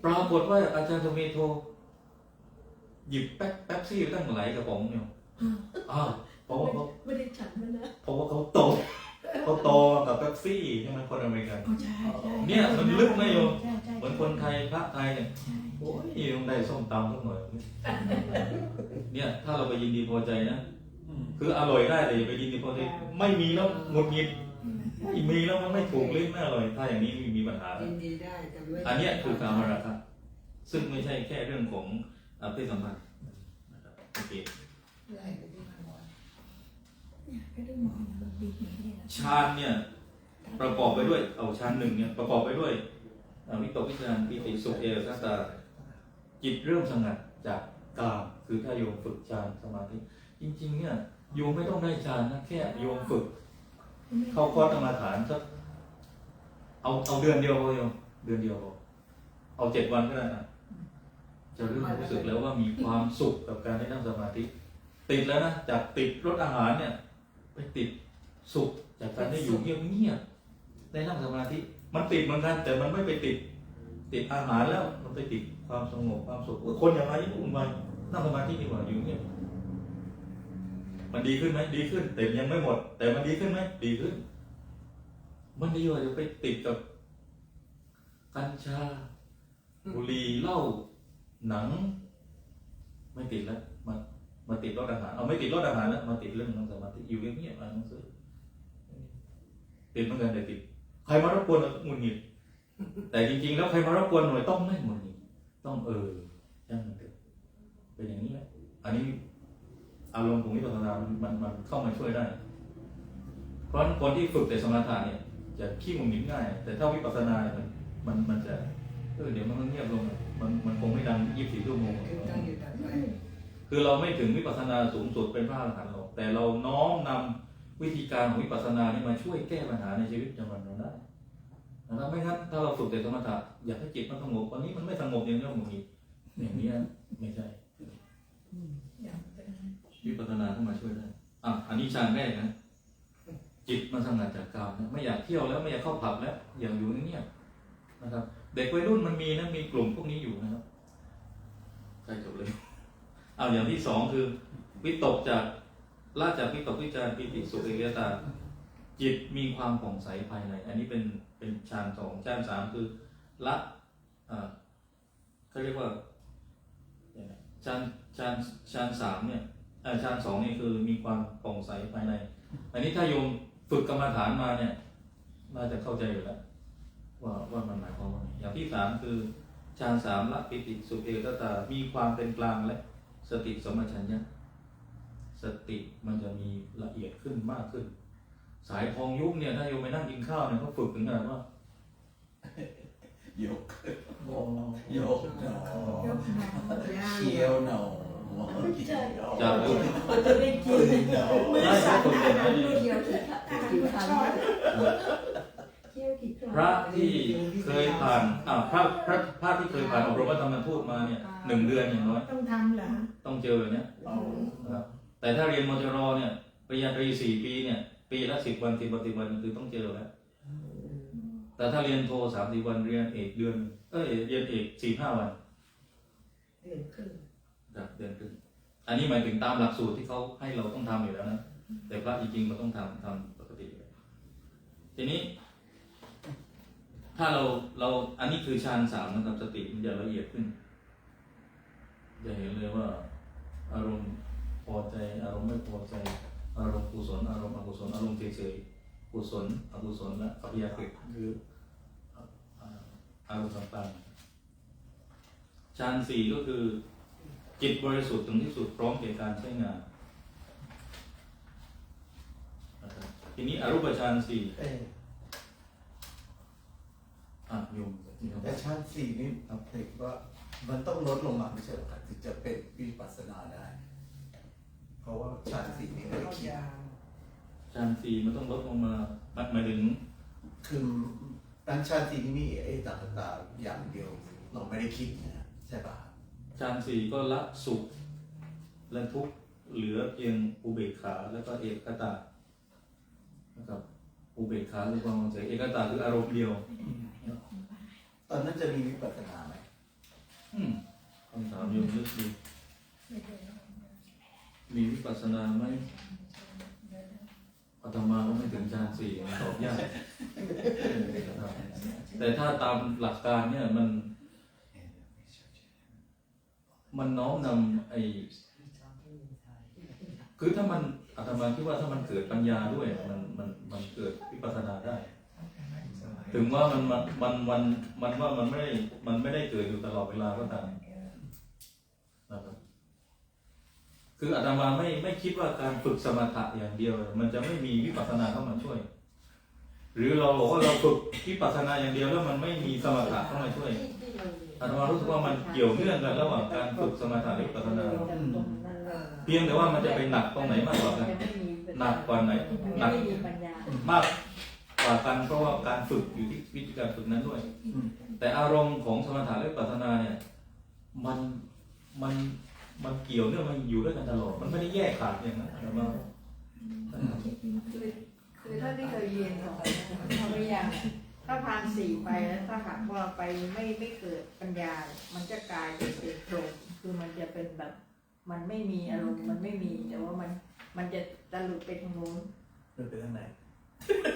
ปรากฏว่าอาจารย์สุเมโทหยิบแป๊บซี่ตั้งหลายกระป๋องเนี่ยเพราะว่าเขา ไม่ได้ฉันมันนะ เพราะว่าเขาโตกับแป๊บซี่ใช่ไหมคนอเมริกัน ใช่ใช่ เนี่ยมันลึกนะโยม ใช่ใช่ เหมือนคนไทยพระไทยเนี่ย ใช่ โอ้ยต้องได้ส้มตำสักหน่อยเนี่ยถ้าเราไปยินดีพอใจนะคืออร่อยได้แต่อย่าไปยินดีพอใจไม่มีแล้วหงุดหงิดมีแล้วมันไม่ถูกลิ้นไม่อร่อยถ้าอย่างนี้มีปัญหา ยินดีได้แต่ไม่ อันเนี้ยคือกามราคะซึ่งไม่ใช่แค่เรื่องของเพศสัมพันธ์นะครับโอเค ก็ได้มองมันดีอย่างนี้นะ ฌานเนี่ยประกอบไปด้วยฌานหนึ่งเนี่ยประกอบไปด้วยวิตกวิจารปิติสุขเอกตาจิตเริ่มสงัดจากกามคือถ้าโยมฝึกฌานสมาธิจริงๆเนี่ยโยมไม่ต้องได้ฌานนะแค่โยมฝึกเข้าคอร์สกรรมฐานสักเอาเดือนเดียวพอโยมเดือนเดียวพอเอา7 วันก็ได้นะจะเริ่มรู้สึกแล้วว่ามีความสุขกับการได้นั่งสมาธิ ติดแล้วนะจากติดรสอาหารเนี่ยไปติดสุขจากการได้อยู่เงียบๆได้นั่งสมาธิมันติดเหมือนกันแต่มันไม่ไปติดอาหารแล้วมันไปติดความสงบความสุขคนอย่างไรญี่ปุ่นไปนั่งสมาธิดีกว่าอยู่เงียบมันดีขึ้นไหมดีขึ้นแต่ยังไม่หมด แต่มันดีขึ้นไหมดีขึ้นมันดีกว่าจะไปติดกับกัญชาบุหรี่เหล้าหนังไม่ติดแล้วมาติดรสอาหารเอาไม่ติดรสอาหารแล้วมาติดเรื่องนั่งสมาธิอยู่เงียบๆอ่านหนังสือติดเหมือนกันแต่ติดใครมารบกวนหงุดหงิดแต่จริงๆแล้วใครมารบกวนหน่อยต้องไม่หงุดหงิดต้องยังมันเป็นอย่างนี้แหละอันนี้อารมณ์ของวิปัสสนามันเข้ามาช่วยได้เพราะคนที่ฝึกแต่สมถะเนี่ยจะขี้หงุดหงิดง่ายแต่ถ้าวิปัสสนาเนี่ยมันจะเดี๋ยวมันเงียบลงมันคงไม่ดัง24 ชั่วโมง คือตั้งอยู่ตัดไป คือเราไม่ถึงวิปัสสนาสูงสุดเป็นพระอรหันต์หรอกแต่เราน้อมนำวิธีการของวิปัสสนานี่มาช่วยแก้ปัญหาในชีวิตประจำวันเราได้นะครับไม่งั้นถ้าเราฝึกแต่สมถะอยากให้จิตมันสงบตอนนี้มันไม่สงบอย่างนี้หงุดหงิดอย่างนี้ไม่ใช่วิปัสสนาเข้ามาช่วยได้อันนี้ฌานแรกนะจิตมันสงัดจากกามนะไม่อยากเที่ยวแล้วไม่อยากเข้าผับแล้วอยากอยู่เงียบๆนะครับเด็กวัยรุ่นมันมีนะมีกลุ่มพวกนี้อยู่นะครับใกล้จบเลยเอาอย่างที่สองคือวิตกจากละจากวิตกวิจารปิติสุขเอกตาจิตมีความผ่องใสภายในอันนี้เป็นฌานสองฌานสามคือละเขาเรียกว่าฌานสามเนี่ยฌานสองนี่คือมีความผ่องใสภายในอันนี้ถ้าโยมฝึกกรรมฐานมาเนี่ยน่าจะเข้าใจอยู่แล้วว่ามันหมายความว่าไงอย่างที่สามคือฌานสามละปิติสุขเอกตามีความเป็นกลางและสติสัมปชัญญะสติมันจะมีละเอียดขึ้นมากขึ้นสายทองยุคเนี่ยถ้าโยมไปนั่งกินข้าวเนี่ยเขาฝึกถึงขนาดว่าย ก โอ้ ยกหนอย กหนังยาว เคี้ยวหนอ จากเดิม มันจะได้กิ ปื น นหนอ มือสั่น คน นะ เดียว มือเดียวที่กินทัน เที่ยวกี่ครั้ง พระที่เคยผ่านพระที่เคยผ่านอบรมธรรมทูตมาเนี่ย1 เดือนอย่างน้อย ต้องทำเหรอ ต้องเจอแบบเนี้ยนะครับแต่ถ้าเรียนมจรเนี่ยปริญญาตรี4 ปีเนี่ยปีละ10 วัน10 วัน10 วันคือต้องเจอแล้วแต่ถ้าเรียนโท30 วันเรียนเอกเดือนเรียนเอก4-5 วัน เดือนครึ่ง ครับเดือนครึ่งอันนี้หมายถึงตามหลักสูตรที่เขาให้เราต้องทำอยู่แล้วนะแต่พระจริงๆเราต้องทำปกติทีนี้ถ้าเราอันนี้คือฌานสามนะครับสติมันจะละเอียดขึ้นจะเห็นเลยว่าอารมณ์พอใจอารมณ์ไม่พอใจอารมณ์กุศลอารมณ์อกุศลอารมณ์เฉยๆกุศลอกุศลและอภิยาติคืออารมณ์ต่างๆฌานสี่ก็คือจิตบริสุทธิ์ถึงที่สุดพร้อมแก่การใช้งานนะครับทีนี้อรูปฌานสี่โยม แต่ฌานสี่นี่เห็นว่ามันต้องลดลงมาไม่ใช่หรอครับถึงจะเป็นวิปัสสนาได้เพราะว่าฌานสี่นี่ไม่ได้คิด ฌานสี่มันต้องลดลงมาหมายถึง คือการฌานสี่นี่มีต่างๆอย่างเดียวเราไม่ได้คิดนะใช่ป่ะ ฌานสี่ก็ละสุขและทุกข์เหลือเพียงอุเบกขาแล้วก็เอกตานะครับอุเบกขาคือความวางใจเอกตาคืออารมณ์เดียว ตอนนั้นจะมีวิปัสสนาไหม คำถามโยมลึกดีมีวิปัสสนาไหมอาตมาก็ไม่ถึงฌานสี่ตอบยากแต่ถ้าตามหลักการเนี่ยมันน้อมนำคือถ้ามันอาตมาคิดว่าถ้ามันเกิดปัญญาด้วยมันเกิดวิปัสสนาได้ ถึงว่ามันว่ามันไม่ได้เกิดอยู่ตลอดเวลาก็ตามนะครับคืออาตมาไม่คิดว่าการฝึกสมถะอย่างเดียวมันจะไม่มีวิปัสสนาเข้ามาช่วย หรือเราบอกว่าเราฝึกวิปัสสนาอย่างเดียวแล้วมันไม่มีสมถะเข้ามาช่วยอาตมารู้สึกว่ามันเกี่ยวเนื่องกันระหว่างการฝึกสมถะและวิปัสสนาเพียงแต่ว่ามันจะไปหนักตรงไหนมากกว่ากันหนักกว่าไหนหนักมากกว่ากันเพราะว่าการฝึกอยู่ที่วิธีการฝึกนั้นด้วยแต่อารมณ์ของสมถะและวิปัสสนาเนี่ยมัน มันเกี่ยวเนื่องมันอยู่ด้วยกันตลอดมันไม่ได้แยกขาดอย่างนั้นแต่ว่า คือถ้าที่เคยเรียนของพระวิญญาณถ้าพานสี่ไปแล้วถ้าหากว่าไปไม่เกิดปัญญา มันจะกลายเป็นโพรหมคือมันจะเป็นแบบ มันไม่มีอารมณ์มันไม่มีแต่ว่ามันจะตะลุไปทางโน้น มันเป็นทางไหน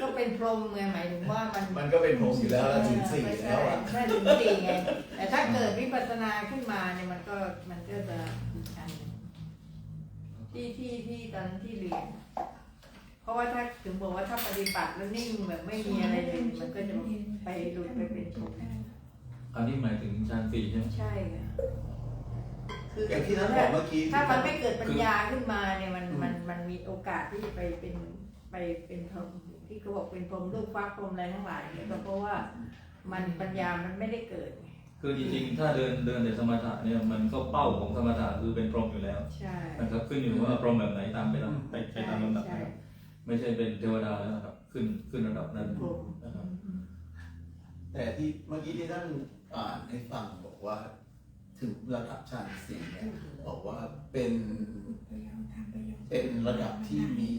ก็เป็นพรหมไงหมายถึงว่ามัน ก็เป็นผมอยู่แล้วละถึงสี่แล้วอ่ะ ใช่ถึงสี่ไงแต่ถ้าเกิดวิปัสสนาขึ้นมาเนี่ยมันก็จะอีกอันหนึ่งที่ตอนที่เรียน เพราะว่าถ้าถึงบอกว่าถ้าปฏิบัติแล้วนิ่งแบบไม่มีอะไรเลยมันก็จะไปหลุดไปเป็นทุกข์ อันนี้หมายถึงฌานสี่ใช่ไหม ใช่ค่ะคือ อย่างที่ท่านบอกเมื่อกี้ ถ้ามันไม่เกิดปัญญาขึ้นมาเนี่ยมันมีโอกาสที่จะไปเป็นพรหมที่เขาบอกเป็นพรหมลูกฟ้าพรหมอะไรทั้งหลายเนี่ยก็เพราะว่ามันปัญญามันไม่ได้เกิด คือจริงๆถ้าเดินแต่สมถะเนี่ยมันก็เป้าของสมถะคือเป็นพรหมอยู่แล้ว ใช่ นะครับขึ้นอยู่ว่าพรหมแบบไหนตามไปตามลำดับนะครับไม่ใช่เป็นเทวดาแล้วนะครับขึ้นระดับนั้นนะครับ แต่ที่เมื่อกี้ที่ท่านอ่านให้ฟังบอกว่า ถึงระดับฌานสี่เนี่ยบอกว่าเป็นระดับที่มี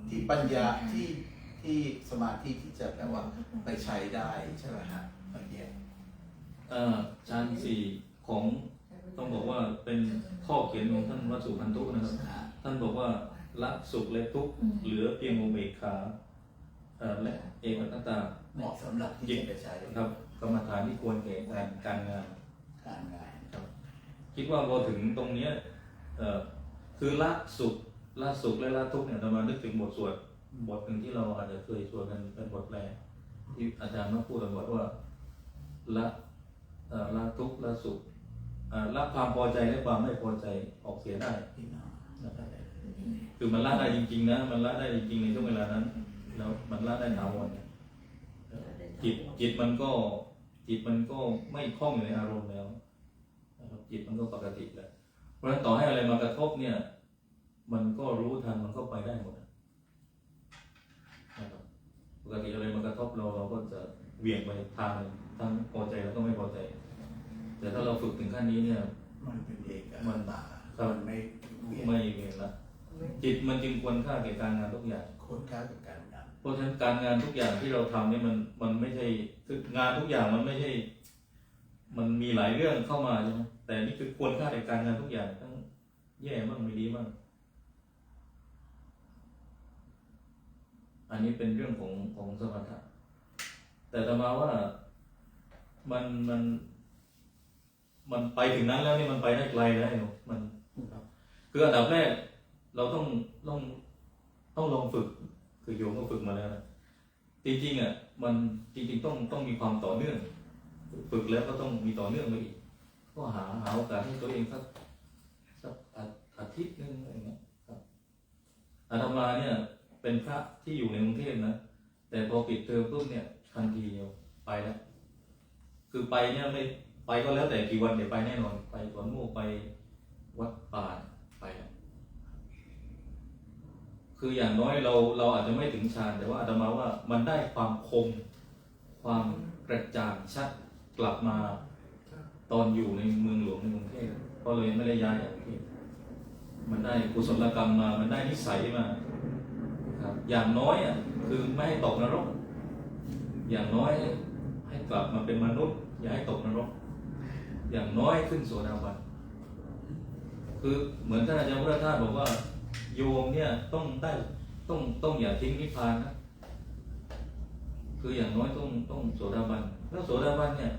ที่ปัญญาที่สมาธิที่จะแบบว่าไปใช้ได้ใช่ไหมฮะเมื่อกี้ ฌานสี่ของต้องบอกว่าเป็นข้อเขียนของท่านวัดสุพันธุนะครับท่านบอกว่าละสุขและทุกข์เหลือเพียงอุเบกขาและเอกคตา เหมาะสำหรับที่จะไปใช้ ครับกรรมฐานที่ควรแก่การงาน การงาน ครับคิดว่าพอถึงตรงเนี้ยคือละสุขและละทุกข์เนี่ยเรามานึกถึงบทสวดบทหนึ่งที่เราอาจจะเคยสวดกันเป็นบทแรกที่อาจารย์มาพูดกันว่าละทุกข์ละสุขละความพอใจและความไม่พอใจออกเสียได้ พี่น้อง คือมันละได้จริงๆนะมันละได้จริงๆในช่วงเวลานั้นแล้วมันละได้ถาวรจิตมันก็ไม่คล้องอยู่ในอารมณ์แล้วนะครับจิตมันก็ปกติแล้วเพราะฉะนั้นต่อให้อะไรมากระทบเนี่ยมันก็รู้ทันมันก็ไปได้หมดนะครับปกติอะไรมากระทบเราก็จะเหวี่ยงไปทางทั้งพอใจแล้วก็ไม่พอใจแต่ถ้าเราฝึกถึงขั้นนี้เนี่ย มันเป็นเอก มัน มันไม่เวียน ไม่เหวี่ยงละจิตมันจึงควรค่าแก่การงานทุกอย่าง คนค้ากับการงาน เพราะฉะนั้นการงานทุกอย่างที่เราทำเนี่ยมันไม่ใช่คืองานทุกอย่างมันไม่ใช่มันมีหลายเรื่องเข้ามาใช่ไหมแต่นี่คือควรค่าในการงานทุกอย่างทั้งแย่บ้างไม่ดีบ้างอันนี้เป็นเรื่องของสมถะแต่ต่อมาว่ามันไปถึงนั้นแล้วนี่มันไปได้ไกลแล้วมันคืออันดับแรกเราต้องลองฝึกคือโยมก็ฝึกมาแล้วนะจริงๆอ่ะมันจริงๆต้องมีความต่อเนื่องฝึกแล้วก็ต้องมีต่อเนื่องไปอีกก็หาโอกาสให้ตัวเองสักอาทิตย์นึงอะไรเงี้ยครับอาตมาเนี่ยเป็นพระที่อยู่ในกรุงเทพนะแต่พอปิดเทอมปุ๊บเนี่ยทันทีเดียวไปแล้วคือไปเนี่ยไม่ไปก็แล้วแต่กี่วันเดี๋ยวไปแน่นอนไปสวนโมกไปวัดป่าไปแล้วคืออย่างน้อยเราอาจจะไม่ถึงฌานแต่ว่าอาตมาว่ามันได้ความคมความกระจ่างชัดกลับมาตอนอยู่ในเมืองหลวงในกรุงเทพเพราะเลยไม่ได้ย้ายจากกรุงเทพมันได้กุศลกรรมมามันได้นิสัยมาครับอย่างน้อยอ่ะคือไม่ให้ตกนรกอย่างน้อยให้กลับมาเป็นมนุษย์อย่าให้ตกนรกอย่างน้อยขึ้นโสดาบันคือเหมือนท่านอาจารย์พุทธทาสบอกว่าโยมเนี่ยต้องอย่าทิ้งนิพพานนะคืออย่างน้อยต้องโสดาบันแล้วโสดาบันเนี่ย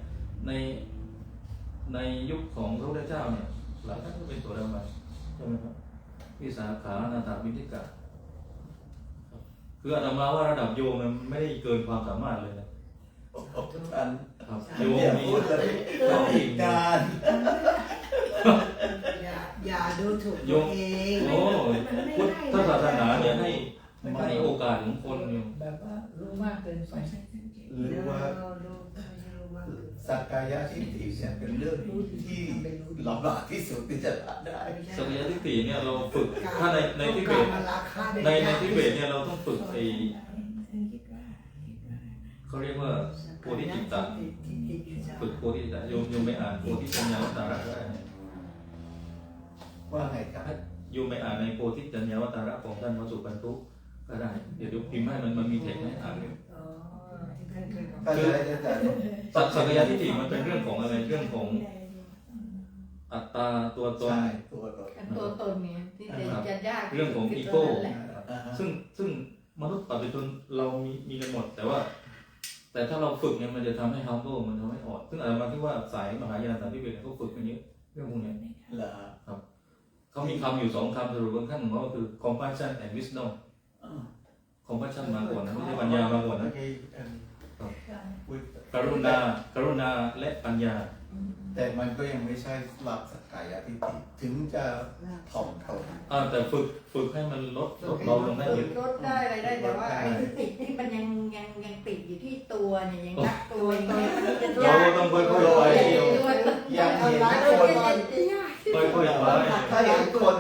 ในยุคของพระพุทธเจ้าเนี่ยหลายท่านก็เป็นโสดาบันใช่ไหมครับวิสาขาอนาถาบิณฑิกาคืออาตมาว่าระดับโยมมันไม่ได้เกินความสามารถเลยนะ ท่าน ครับโยม อย่า มี พูดเลยต้องอีกการ อย่าดูถูก โย ตัว ม เอง โอ้พุทธศาสนาเนี่ยให้โอกาสของคนอยู่ แบบว่ารู้มากเกินไป หรือว่า ดูว่า สักกายทิฏฐิเนี่ยเป็นเรื่องที่ลำบากที่สุดที่จะละได้ สักยะทิฏฐิเนี่ยเราฝึกถ้าในทิเบตในทิเบตเนี่ยเราต้องฝึกเขาเรียกว่าโพธิจิตตะฝึกโพธิจิตตะโยมไม่อ่านโพธิปัญญาตาระก็ได้ ว่าไงครับ โยมไปอ่านในโพธิจัญญาวัตระของท่านวสุปันตุก็ได้เดี๋ยวพิมพ์ให้มันมีเทคให้อ่านอยู่ อ๋อที่ท่านเคยบอก ก็เลยอาจารย์ สักยทิฏฐิมันเป็นเรื่องของอะไรเรื่องของอัตตาตัวตน ใช่ตัวตน ตัวตนเนี่ยที่จะยาก เรื่องของอีโก้ ซึ่งมนุษย์ปัจจุบันเรามีกันหมดแต่ถ้าเราฝึกเนี่ยมันจะทำให้ humble มันทำให้อ่อนซึ่งอาจารย์ที่ว่าสายมหายานสายพิเศษเขาฝึกกันเยอะเรื่องพวกเนี้ย เหรอ เขามีคำอยู่2 คำสรุปขั้นของเขาก็คือ compassion and wisdom compassion มาก่อนนะไม่ใช่ปัญญามาก่อนนะกรุณาและปัญญา แต่มันก็ยังไม่ใช่หลักสักกายทิฏฐิถึงจะถ่อมตน แต่ฝึกให้มันลดเบาลงได้เยอะ ลดได้อะไรได้แต่ว่าไอ้ติดที่มันยังติดอยู่ที่ตัวเนี่ยยังรักตัวอย่างเงี้ยมันจะ เรา ยาก ต้องค่อยๆไป ยังเห็นคน ค่อยๆไป ถ้าเห็นคน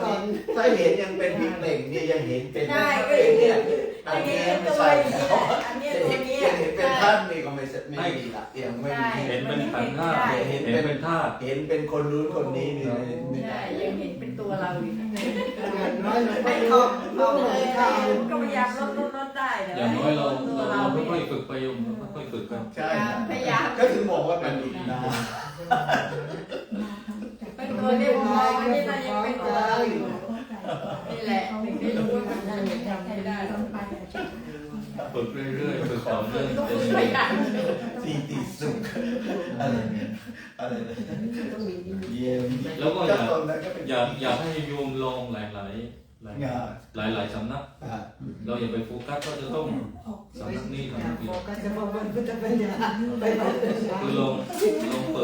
ถ้าเห็นยังเป็นพี่เปล่งเนี่ยยังเห็นเป็น ได้ก็ เป็น อย่าง เนี่ เงี้ ย ย อันนี้ ตัว ไม่ อย่าง ใช่ เงี้ยอันเนี้ยตัวเนี้ย เห็นเป็นท่านนี่ก็ไม่มีละยังไม่มี เห็นเป็นขันธ์ห้าเห็นเป็นธาตุ เห็นเป็นคนนู้นคนนี้นี่ไม่ ใช่ ได้ ยังเห็นเป็นตัวเราอยู่นะ อย่างน้อยเราก็ ไม่ รู้ ทอง รู้ เล เลย ย ข้าว ก็พยายามลดได้แต่ อย่างน้อยเรา ตัวเรา ค่อยๆฝึกไปโยมค่อยๆฝึกกัน ใช่ พยายาม ก็ถึงบอกว่ามันอีกนาน เป็นตัวเรียกมองอันนี้เรายังเป็นตัวเราอยู่นี่แหละถึงได้รู้ว่ามันจะทำไม่ได้ ฝึกเรื่อยๆฝึกต่อเนื่อง ต้อง จะ ฝึก ดี พยายาม สีติสุขอะไรเนี่ยอะไรเนี่ย ต้องมี เยี่ยม แล้วก็ ตอนนั้นก็เป็น อยากให้โยมลองหลายสำนัก เราอย่าไปโฟกัสว่าจะต้องสำนักนี้สำนักนี้ โฟกัสเฉพาะบนพุทธปัญญาไปบน คือลองเ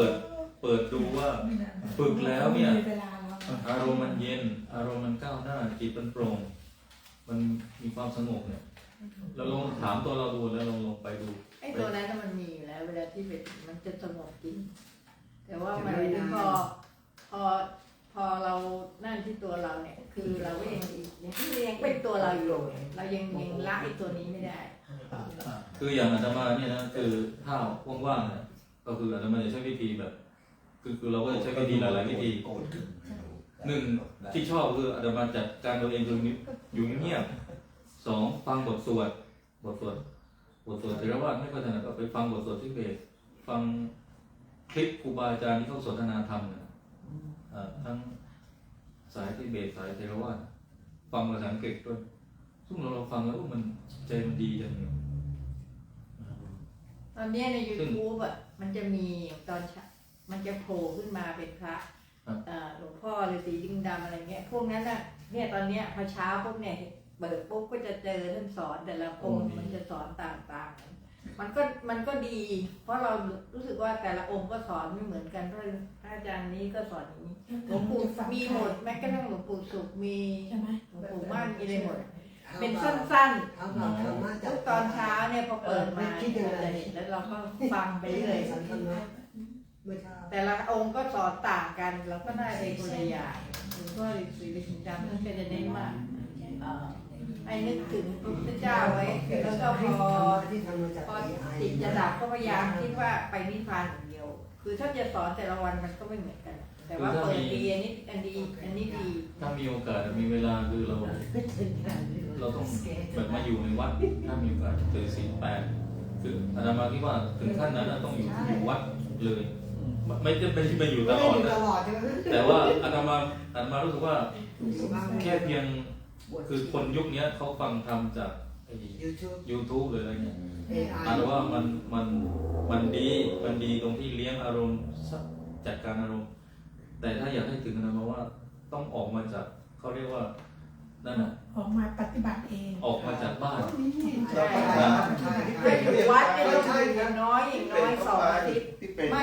ปิดดูว่าฝึกแล้วเนี่ยอารมณ์มันเย็นอารมณ์มันก้าวหน้าจิตมันโปร่งมันมีความสงบเนี่ยเราลองถามตัวเราดูแล้วลองไปดู ไอ้ตัวนั้นมันมีอยู่แล้วเวลาที่มันจะสงบจริงแต่ว่ามันพอเรานั่นที่ตัวเราเนี่ยคือเราก็ยังเป็นตัวเราอยู่เรายังละไอ้ตัวนี้ไม่ได้ คืออย่างอาตมาเนี่ยนะคือถ้าว่างๆเนี่ยก็คืออาตมาจะใช้วิธีแบบคือเราก็จะใช้วิธีหลายๆวิธีหนึ่งที่ชอบคืออาตมาจัดการตัวเองคืออยู่เงียบสองฟังบทสวดเทรวาสไม่ค่อยถนัดก็ไปฟังบทสวดที่เบสฟังคลิปครูบาอาจารย์ที่เขาสนทนาธรรมเนี่ยทั้งสายที่เบสสายเทรวาสฟังภาษาอังกฤษด้วยซึ่งเราฟังแล้วมันใจมันดีจังเลย ตอนนี้ใน YouTube อ่ะมันจะมีตอนมันจะโผล่ขึ้นมาเป็นพระหลวงพ่อฤาษีลิงดำอะไรเงี้ยพวกนั้นน่ะเนี่ยตอนเนี้ยพอเช้าพวกเนี่ยเปิดปุ๊บก็จะเจอท่านสอนแต่ละองค์มันจะสอนต่างๆมันก็ดี เพราะเรารู้สึกว่าแต่ละองค์ก็สอนไม่เหมือนกันเพราะอาจารย์นี้ก็สอนอย่างนี้หลวงปู่มีหมดแม้กระทั่งหลวงปู่สุขมีหลวงปู่มั่นมีอะไรหมดเป็นสั้นๆ เอาเราธรรมะจาก ตอนเช้าเนี่ยพอเปิดมาแล้วเราก็ฟังไปเรื่อย สันธนะเมื่อเช้า แต่ละองค์ก็สอนต่างกันเราก็ได้ในคนละอย่างหลวงพ่อฤาษีลิงดำท่านก็จะเน้นว่าให้นึกถึงพระพุทธเจ้าไว้แล้วก็ที่ทำมาจาก พอจิตจะดับก็พยายามคิดว่าไปนิพพานอย่างเดียว คือถ้าจะสอนแต่ละวันมันก็ไม่เหมือนกัน แต่ว่าเปิดดีอันนี้ดี ถ้ามีโอกาสมีเวลาคือเราต้องแบบมาอยู่ในวัดถ้ามีโอกาสถือศีล8คืออาตมาคิดว่าถึงขั้นนั้นต้องอยู่วัดเลยไม่จำเป็นที่ไปอยู่ตลอดนะแต่ว่าอาตมารู้สึกว่าแค่เพียงคือคนยุคนี้เขาฟังธรรมจากYouTube เลยอะไรเงี้ยอาจว่ามันดีตรงที่เลี้ยงอารมณ์จัดการอารมณ์แต่ถ้าอยากให้ถึงนะเพราะว่าต้องออกมาจากเขาเรียกว่านั่นน่ะ ออกมาปฏิบัติเอง ออกมาจากบ้าน ไปอยู่วัดเนี่ยต้องอย่างน้อย2 อาทิตย์ไม่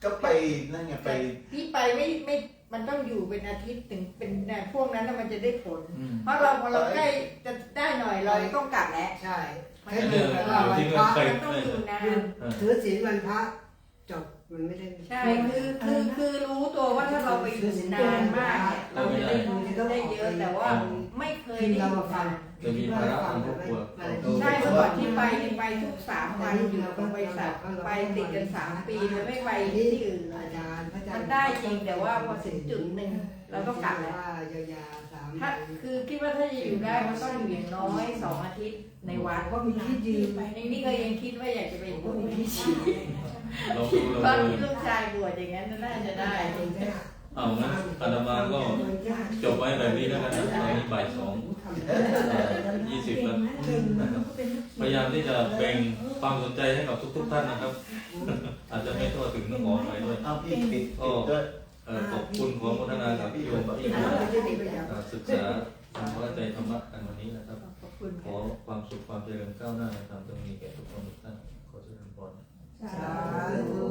ก็ไปนั่นไงไป ที่ไปไม่มันต้องอยู่เป็นอาทิตย์ถึงเป็นพวกนั้นมันจะได้ผล เพราะเราพอเราใกล้จะได้หน่อยเราต้องกลับแล้ว ใช่ มันต้องอยู่นาน ถือศีลวันพระจบมันไม่ได้ ใช่คือรู้ตัวว่าถ้าเราไปอยู่นานมากเนี่ยเราจะได้เยอะแต่ว่าไม่เคยได้อยู่นาน จะมีภาระทางครอบครัว ใช่เมื่อก่อนที่ไปทุก3 วันอยู่กับบริษัทไปติดกัน3 ปีเลยไม่ไปที่อื่น อาจารย์พระอาจารย์ ได้จริงแต่ว่าพอถึงจุดหนึ่งเราต้องกลับแล้ว ว่ายาวๆ3 ถ้าคือคิดว่าถ้าจะอยู่ได้มันต้องอยู่อย่างน้อย2 อาทิตย์ในวัด ก็มีคิดยืม นี่ก็ยังคิดว่าอยากจะไปพูดที่ชี เราดู ตอน เรา ที่ลูกชายบวชอย่างนั้นน่าจะได้ เอางั้นอาตมาก็จบไว้แบบนี้แล้วกันนะตอนนี้บ่าย2:20แล้วนะครับพยายามที่จะแบ่งความสนใจให้กับทุกท่านนะครับ อาจจะไม่ทั่วถึงต้องขอไปด้วย เอาพี่ปิดด้วย ขอบคุณขอโมทนากับพี่โยมที่มาศึกษาทำเข้าใจธรรมะกันวันนี้นะครับ ขอบคุณ ขอความสุขความเจริญก้าวหน้าในธรรมจงมีแก่ทุกคนทุกท่านขอเจริญพร สาธุ